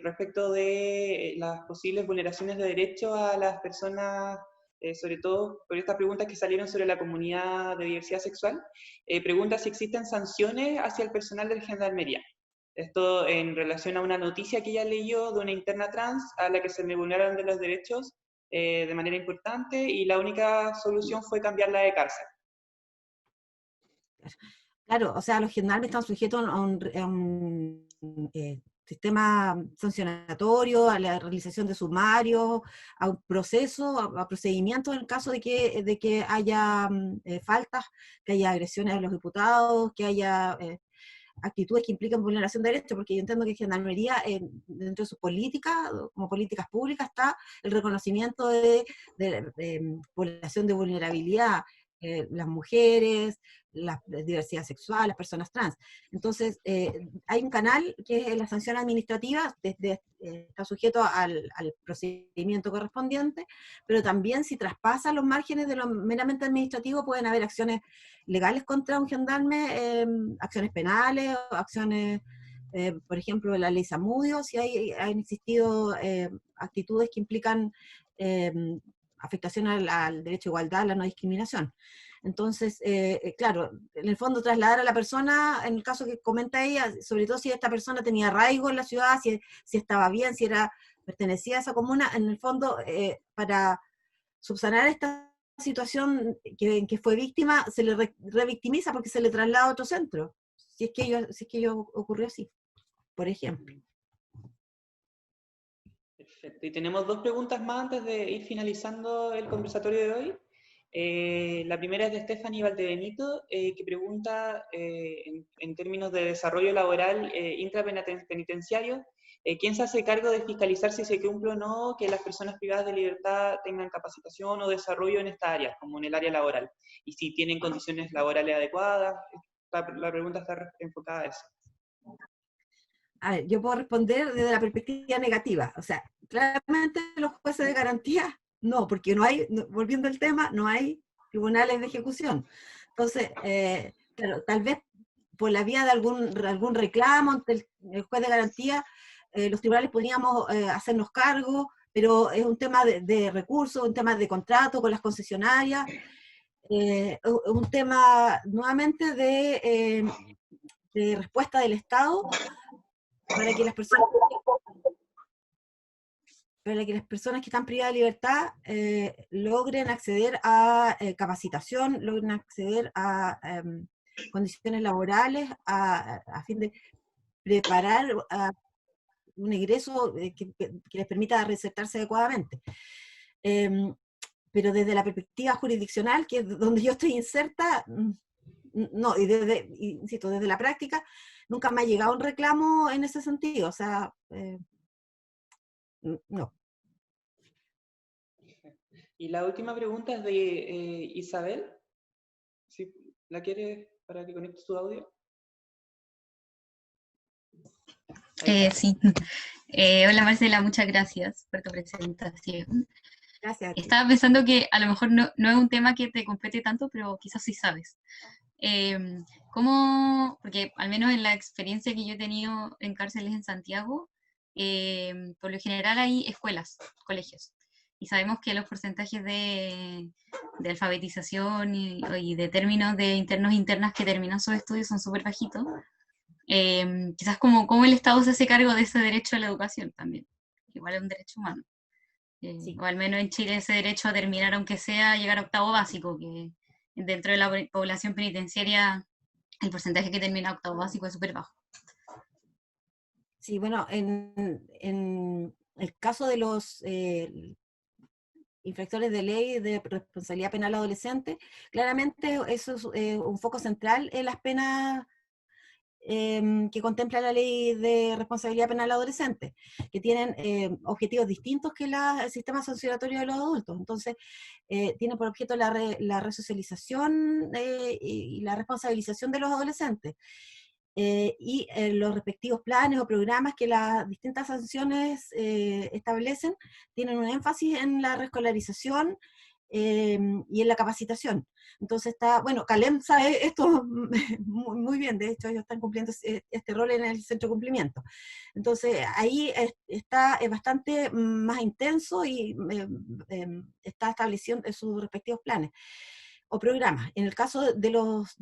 [SPEAKER 1] respecto de las posibles vulneraciones de derechos a las personas, sobre todo por estas preguntas que salieron sobre la comunidad de diversidad sexual. Pregunta si existen sanciones hacia el personal de Gendarmería. Esto en relación a una noticia que ella leyó de una interna trans a la que se le vulneraron de los derechos de manera importante, y la única solución fue cambiarla de cárcel.
[SPEAKER 5] Claro, o sea, los gendarmes están sujetos a un sistema sancionatorio, a la realización de sumarios, a un proceso, a procedimientos en el caso de que haya faltas, que haya agresiones a los diputados, que haya actitudes que implican vulneración de derechos, porque yo entiendo que Gendarmería, dentro de sus políticas, como políticas públicas, está el reconocimiento de población de vulnerabilidad, las mujeres, la diversidad sexual, las personas trans. Entonces, hay un canal que es la sanción administrativa, está sujeto al procedimiento correspondiente, pero también si traspasa los márgenes de lo meramente administrativo, pueden haber acciones legales contra un gendarme, acciones penales, acciones, por ejemplo, de la ley Zamudio, si han existido actitudes que implican afectación al derecho a igualdad, a la no discriminación. Entonces, claro, en el fondo trasladar a la persona, en el caso que comenta ella, sobre todo si esta persona tenía arraigo en la ciudad, si estaba bien, si pertenecía a esa comuna, en el fondo, para subsanar esta situación que fue víctima, se le revictimiza porque se le traslada a otro centro, si es que ello ocurrió así, por ejemplo.
[SPEAKER 1] Perfecto. Y tenemos dos preguntas más antes de ir finalizando el conversatorio de hoy. La primera es de Stephanie Valdebenito, que pregunta en términos de desarrollo laboral intrapenitenciario, ¿quién se hace cargo de fiscalizar si se cumple o no que las personas privadas de libertad tengan capacitación o desarrollo en estas áreas, como en el área laboral? Y si tienen condiciones laborales adecuadas. La pregunta está enfocada a eso.
[SPEAKER 5] A ver, yo puedo responder desde la perspectiva negativa. O sea, claramente los jueces de garantía, no, porque no hay, volviendo al tema, no hay tribunales de ejecución. Entonces, claro, tal vez por la vía de algún reclamo ante el juez de garantía, los tribunales podríamos hacernos cargo, pero es un tema de recursos, un tema de contrato con las concesionarias, un tema nuevamente de respuesta del Estado para que las personas que están privadas de libertad logren acceder a capacitación, logren acceder a condiciones laborales a fin de preparar un egreso que les permita reinsertarse adecuadamente. Pero desde la perspectiva jurisdiccional, que es donde yo estoy inserta, no, insisto, desde la práctica, nunca me ha llegado un reclamo en ese sentido, o sea, no.
[SPEAKER 1] Y la última pregunta es de Isabel. ¿Sí? ¿La quieres para que conecte su audio?
[SPEAKER 9] Sí. Hola Marcela, muchas gracias por tu presentación.
[SPEAKER 5] Gracias.
[SPEAKER 9] Estaba pensando que a lo mejor no es un tema que te compete tanto, pero quizás sí sabes. Porque al menos en la experiencia que yo he tenido en cárceles en Santiago, por lo general hay escuelas, colegios. y sabemos que los porcentajes de alfabetización y de términos de internos e internas que terminan sus estudios son súper bajitos. Quizás como el Estado se hace cargo de ese derecho a la educación también, igual es un derecho humano.
[SPEAKER 5] Sí.
[SPEAKER 9] O al menos en Chile ese derecho a terminar, aunque sea llegar a octavo básico, que dentro de la población penitenciaria el porcentaje que termina octavo básico es súper bajo.
[SPEAKER 5] Sí, bueno, en el caso de los infractores de ley de responsabilidad penal adolescente, claramente eso es un foco central en las penas que contempla la ley de responsabilidad penal adolescente, que tienen objetivos distintos que el sistema sancionatorio de los adultos. Entonces, tiene por objeto la resocialización y la responsabilización de los adolescentes. Y los respectivos planes o programas que las distintas sanciones establecen tienen un énfasis en la reescolarización y en la capacitación. Entonces está, bueno, Calem sabe esto muy bien, de hecho ellos están cumpliendo este rol en el centro de cumplimiento. Entonces ahí está bastante más intenso y está estableciendo sus respectivos planes o programas. En el caso de los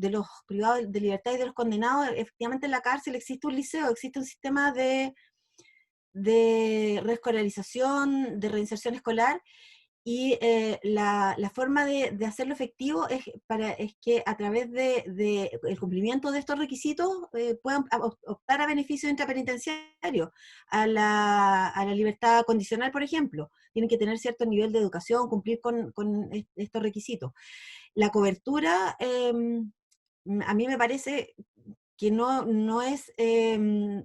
[SPEAKER 5] privados de libertad y de los condenados, efectivamente en la cárcel existe un liceo, existe un sistema de reescolarización, de reinserción escolar, y la forma de hacerlo efectivo es que a través el cumplimiento de estos requisitos puedan optar a beneficios intrapenitenciarios, a la libertad condicional, por ejemplo. Tienen que tener cierto nivel de educación, cumplir con estos requisitos. La cobertura, a mí me parece que no es del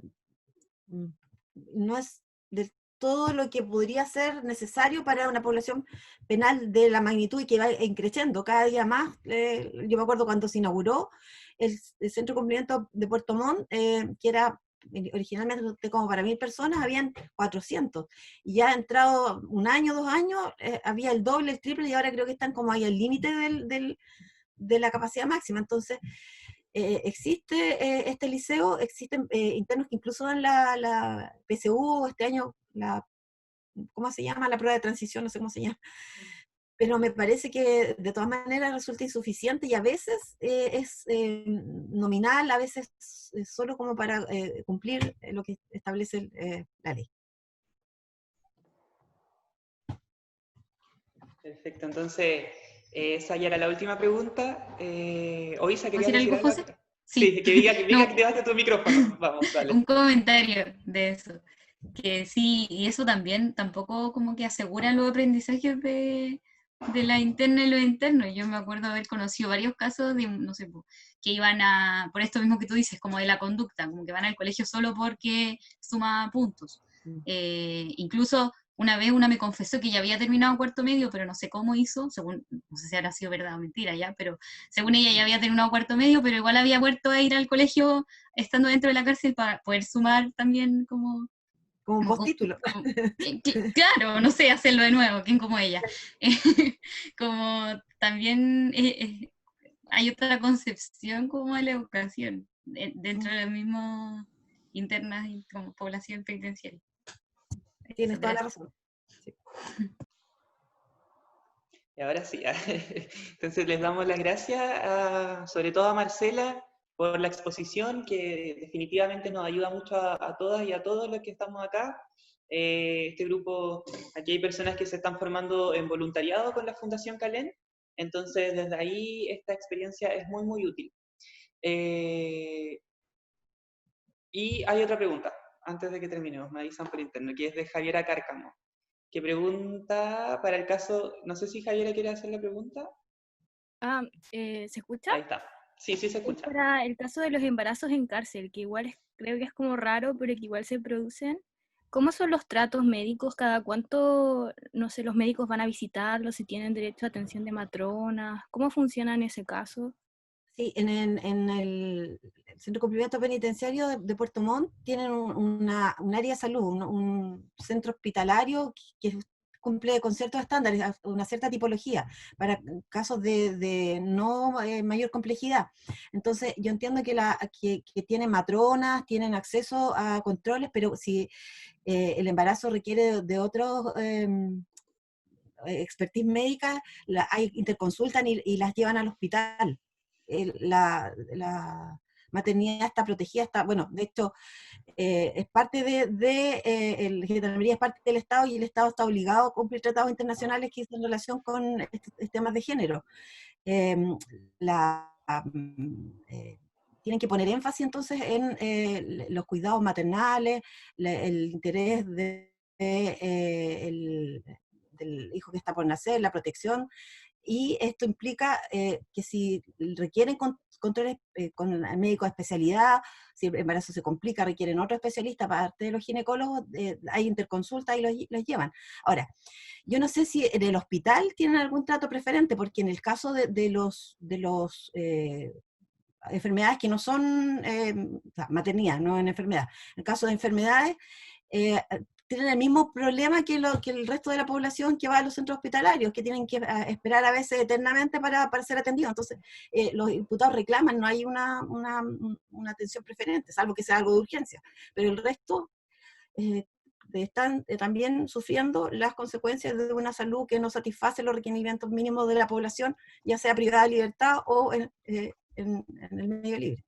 [SPEAKER 5] todo lo que podría ser necesario para una población penal de la magnitud y que va creciendo cada día más. Yo me acuerdo cuando se inauguró el Centro de Cumplimiento de Puerto Montt, que era originalmente como para 1000 personas, habían 400. Y ya ha entrado un año, 2 años, había el doble, el triple, y ahora creo que están como ahí al límite de la capacidad máxima. Entonces, existe este liceo, existen internos que incluso dan la PSU, este año, ¿cómo se llama? La prueba de transición, no sé cómo se llama. Pero me parece que de todas maneras resulta insuficiente y a veces es nominal, a veces solo como para cumplir lo que establece la ley.
[SPEAKER 1] Perfecto, entonces esa ya era la última pregunta. Oisa, ¿querías
[SPEAKER 9] ¿Decir
[SPEAKER 1] decir
[SPEAKER 9] algo,
[SPEAKER 1] algo?
[SPEAKER 9] José?
[SPEAKER 1] Sí, que diga que
[SPEAKER 9] No,
[SPEAKER 1] activaste tu micrófono. Vamos, dale.
[SPEAKER 9] un comentario de eso. Que sí, y eso también tampoco como que asegura los aprendizajes de la interna y los internos. Yo me acuerdo haber conocido varios casos de, no sé, que iban por esto mismo que tú dices, como de la conducta, como que van al colegio solo porque suma puntos. Incluso una vez una me confesó que ya había terminado cuarto medio, pero no sé cómo hizo, según, no sé si habrá sido verdad o mentira ya, pero según ella ya había terminado cuarto medio, pero igual había vuelto a ir al colegio estando dentro de la cárcel para poder sumar también como
[SPEAKER 5] un postítulo.
[SPEAKER 9] Claro, no sé, hacerlo de nuevo, ¿quién como ella? Como también hay otra concepción como de la educación dentro de las mismas internas y como población penitenciaria.
[SPEAKER 5] Tienes toda la razón. Sí.
[SPEAKER 1] Y ahora sí, entonces les damos las gracias, sobre todo a Marcela, por la exposición, que definitivamente nos ayuda mucho a todas y a todos los que estamos acá. Este grupo, aquí hay personas que se están formando en voluntariado con la Fundación Calem, entonces desde ahí esta experiencia es muy, muy útil. Y hay otra pregunta, antes de que terminemos, me avisan por interno, que es de Javiera Cárcamo, que pregunta para el caso, no sé si Javiera quiere hacer la pregunta.
[SPEAKER 10] ¿Se escucha?
[SPEAKER 1] Ahí está. Sí, sí se escucha.
[SPEAKER 10] Para el caso de los embarazos en cárcel, que igual creo que es como raro, pero que igual se producen. ¿Cómo son los tratos médicos? ¿Cada cuánto, no sé, los médicos van a visitarlos? ¿Si tienen derecho a atención de matronas? ¿Cómo funciona en ese caso?
[SPEAKER 5] Sí, en el Centro de Cumplimiento Penitenciario de Puerto Montt tienen un área de salud, un centro hospitalario que cumple con ciertos estándares, una cierta tipología, para casos de no mayor complejidad. Entonces, yo entiendo que tienen matronas, tienen acceso a controles, pero si el embarazo requiere de otros expertise médica, hay interconsultan y las llevan al hospital. La maternidad está protegida, bueno, de hecho, es parte el gendarmería es parte del Estado y el Estado está obligado a cumplir tratados internacionales que en relación con temas de género. Tienen que poner énfasis entonces en los cuidados maternales, el interés del hijo que está por nacer, la protección, y esto implica que si requieren controles con médicos de especialidad, si el embarazo se complica, requieren otro especialista, aparte de los ginecólogos, hay interconsultas y los llevan. Ahora, yo no sé si en el hospital tienen algún trato preferente, porque en el caso de los enfermedades que no son maternidad, no en enfermedad, en el caso de enfermedades, tienen el mismo problema que el resto de la población que va a los centros hospitalarios, que tienen que esperar a veces eternamente para ser atendidos. Entonces, los imputados reclaman, no hay una atención preferente, salvo que sea algo de urgencia. Pero el resto están también sufriendo las consecuencias de una salud que no satisface los requerimientos mínimos de la población, ya sea privada de libertad o en el medio libre.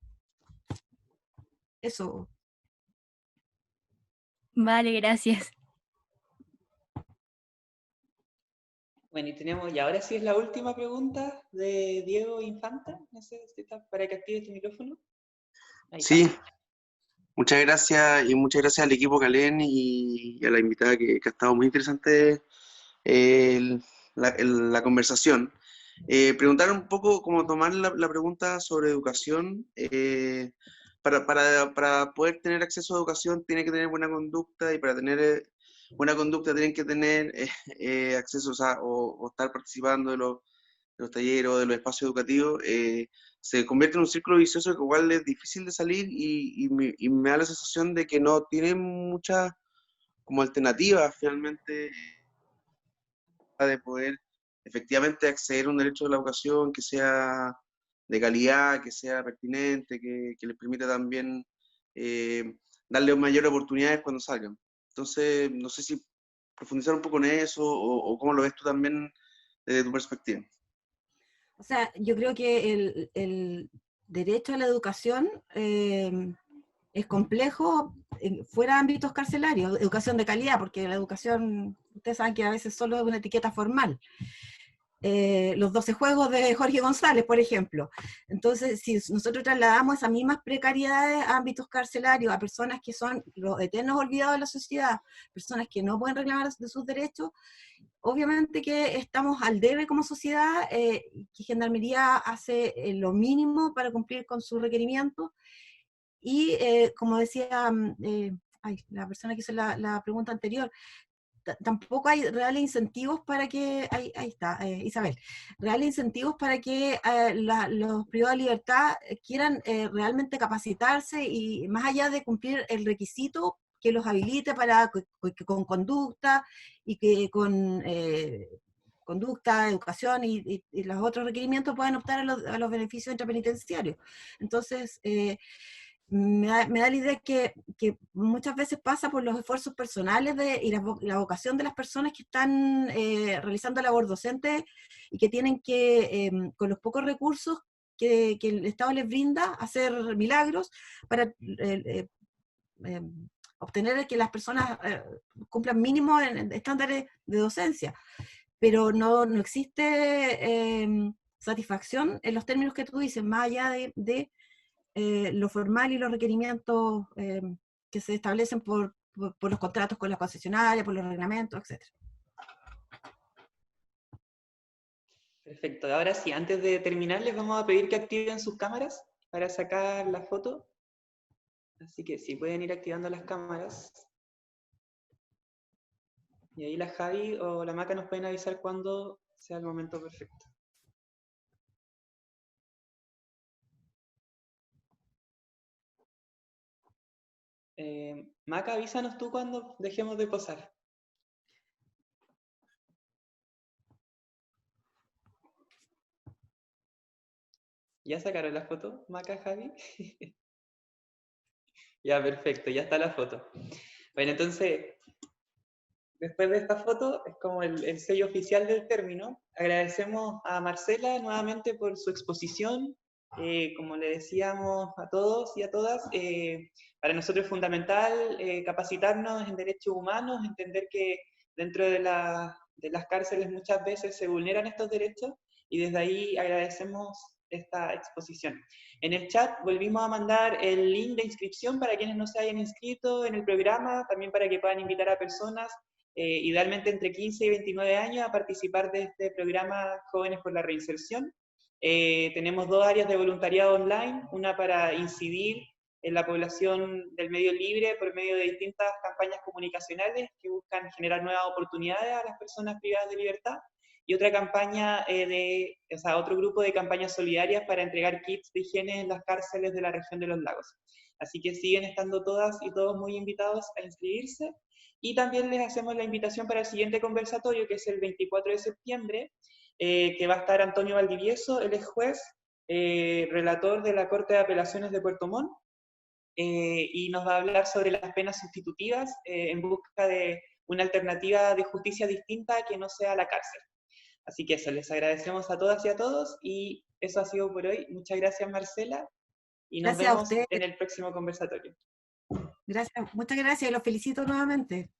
[SPEAKER 5] Eso.
[SPEAKER 10] Vale, gracias.
[SPEAKER 1] Bueno, y ahora sí es la última pregunta de Diego Infanta. No sé si está para que actives tu micrófono. Ahí
[SPEAKER 11] Sí,
[SPEAKER 1] está.
[SPEAKER 11] muchas gracias y muchas gracias al equipo Calén y a la invitada que ha estado muy interesante la conversación. Preguntar un poco, cómo tomar la pregunta sobre educación. Para poder tener acceso a educación tiene que tener buena conducta, y para tener buena conducta tienen que tener acceso, o estar participando de los talleres o de los espacios educativos. Se convierte en un círculo vicioso que igual es difícil de salir, y me da la sensación de que no tiene muchas como alternativas finalmente de poder efectivamente acceder a un derecho a la educación que sea de calidad, que sea pertinente, que les permita también darle mayores oportunidades cuando salgan. Entonces, no sé si profundizar un poco en eso, o cómo lo ves tú también desde tu perspectiva.
[SPEAKER 5] O sea, yo creo que el derecho a la educación es complejo fuera de ámbitos carcelarios, educación de calidad, porque la educación, ustedes saben que a veces solo es una etiqueta formal. Los 12 juegos de Jorge González, por ejemplo. Entonces, si nosotros trasladamos esas mismas precariedades a ámbitos carcelarios, a personas que son los eternos olvidados de la sociedad, personas que no pueden reclamar de sus derechos, obviamente que estamos al debe como sociedad, que Gendarmería hace lo mínimo para cumplir con sus requerimientos, y como decía la persona que hizo la pregunta anterior, tampoco hay reales incentivos para que, ahí está, Isabel, reales incentivos para que los privados de libertad quieran realmente capacitarse, y más allá de cumplir el requisito que los habilite para que con conducta, y que con conducta, educación y los otros requerimientos puedan optar a los beneficios intrapenitenciarios. Entonces, me da la idea que muchas veces pasa por los esfuerzos personales y la vocación de las personas que están realizando labor docente, y que tienen que, con los pocos recursos que el Estado les brinda, hacer milagros para obtener que las personas cumplan mínimo en estándares de docencia. Pero no existe satisfacción en los términos que tú dices, más allá de lo formal y los requerimientos que se establecen por los contratos con las concesionarias, por los reglamentos, etc.
[SPEAKER 1] Perfecto. Ahora sí, antes de terminar, les vamos a pedir que activen sus cámaras para sacar la foto. Así que si pueden ir activando las cámaras. Y ahí la Javi o la Maca nos pueden avisar cuando sea el momento perfecto. Maca, avísanos tú cuando dejemos de posar. ¿Ya sacaron la foto, Maca, Javi? Ya, perfecto, ya está la foto. Bueno, entonces, después de esta foto, es como el sello oficial del término. Agradecemos a Marcela nuevamente por su exposición. Como le decíamos a todos y a todas, para nosotros es fundamental capacitarnos en derechos humanos, entender que dentro de las cárceles muchas veces se vulneran estos derechos, y desde ahí agradecemos esta exposición. En el chat volvimos a mandar el link de inscripción para quienes no se hayan inscrito en el programa, también para que puedan invitar a personas, idealmente entre 15 y 29 años, a participar de este programa Jóvenes por la Reinserción. Tenemos 2 áreas de voluntariado online, una para incidir en la población del medio libre por medio de distintas campañas comunicacionales que buscan generar nuevas oportunidades a las personas privadas de libertad, y otra campaña otro grupo de campañas solidarias para entregar kits de higiene en las cárceles de la región de los lagos. Así que siguen estando todas y todos muy invitados a inscribirse, y también les hacemos la invitación para el siguiente conversatorio, que es el 24 de septiembre, que va a estar Antonio Valdivieso, él es juez, relator de la Corte de Apelaciones de Puerto Montt, y nos va a hablar sobre las penas sustitutivas en busca de una alternativa de justicia distinta que no sea la cárcel. Así que eso, les agradecemos a todas y a todos, y eso ha sido por hoy. Muchas gracias, Marcela, y nos
[SPEAKER 5] Gracias a
[SPEAKER 1] vemos
[SPEAKER 5] ustedes.
[SPEAKER 1] en el próximo conversatorio.
[SPEAKER 5] Gracias, muchas gracias y los felicito nuevamente.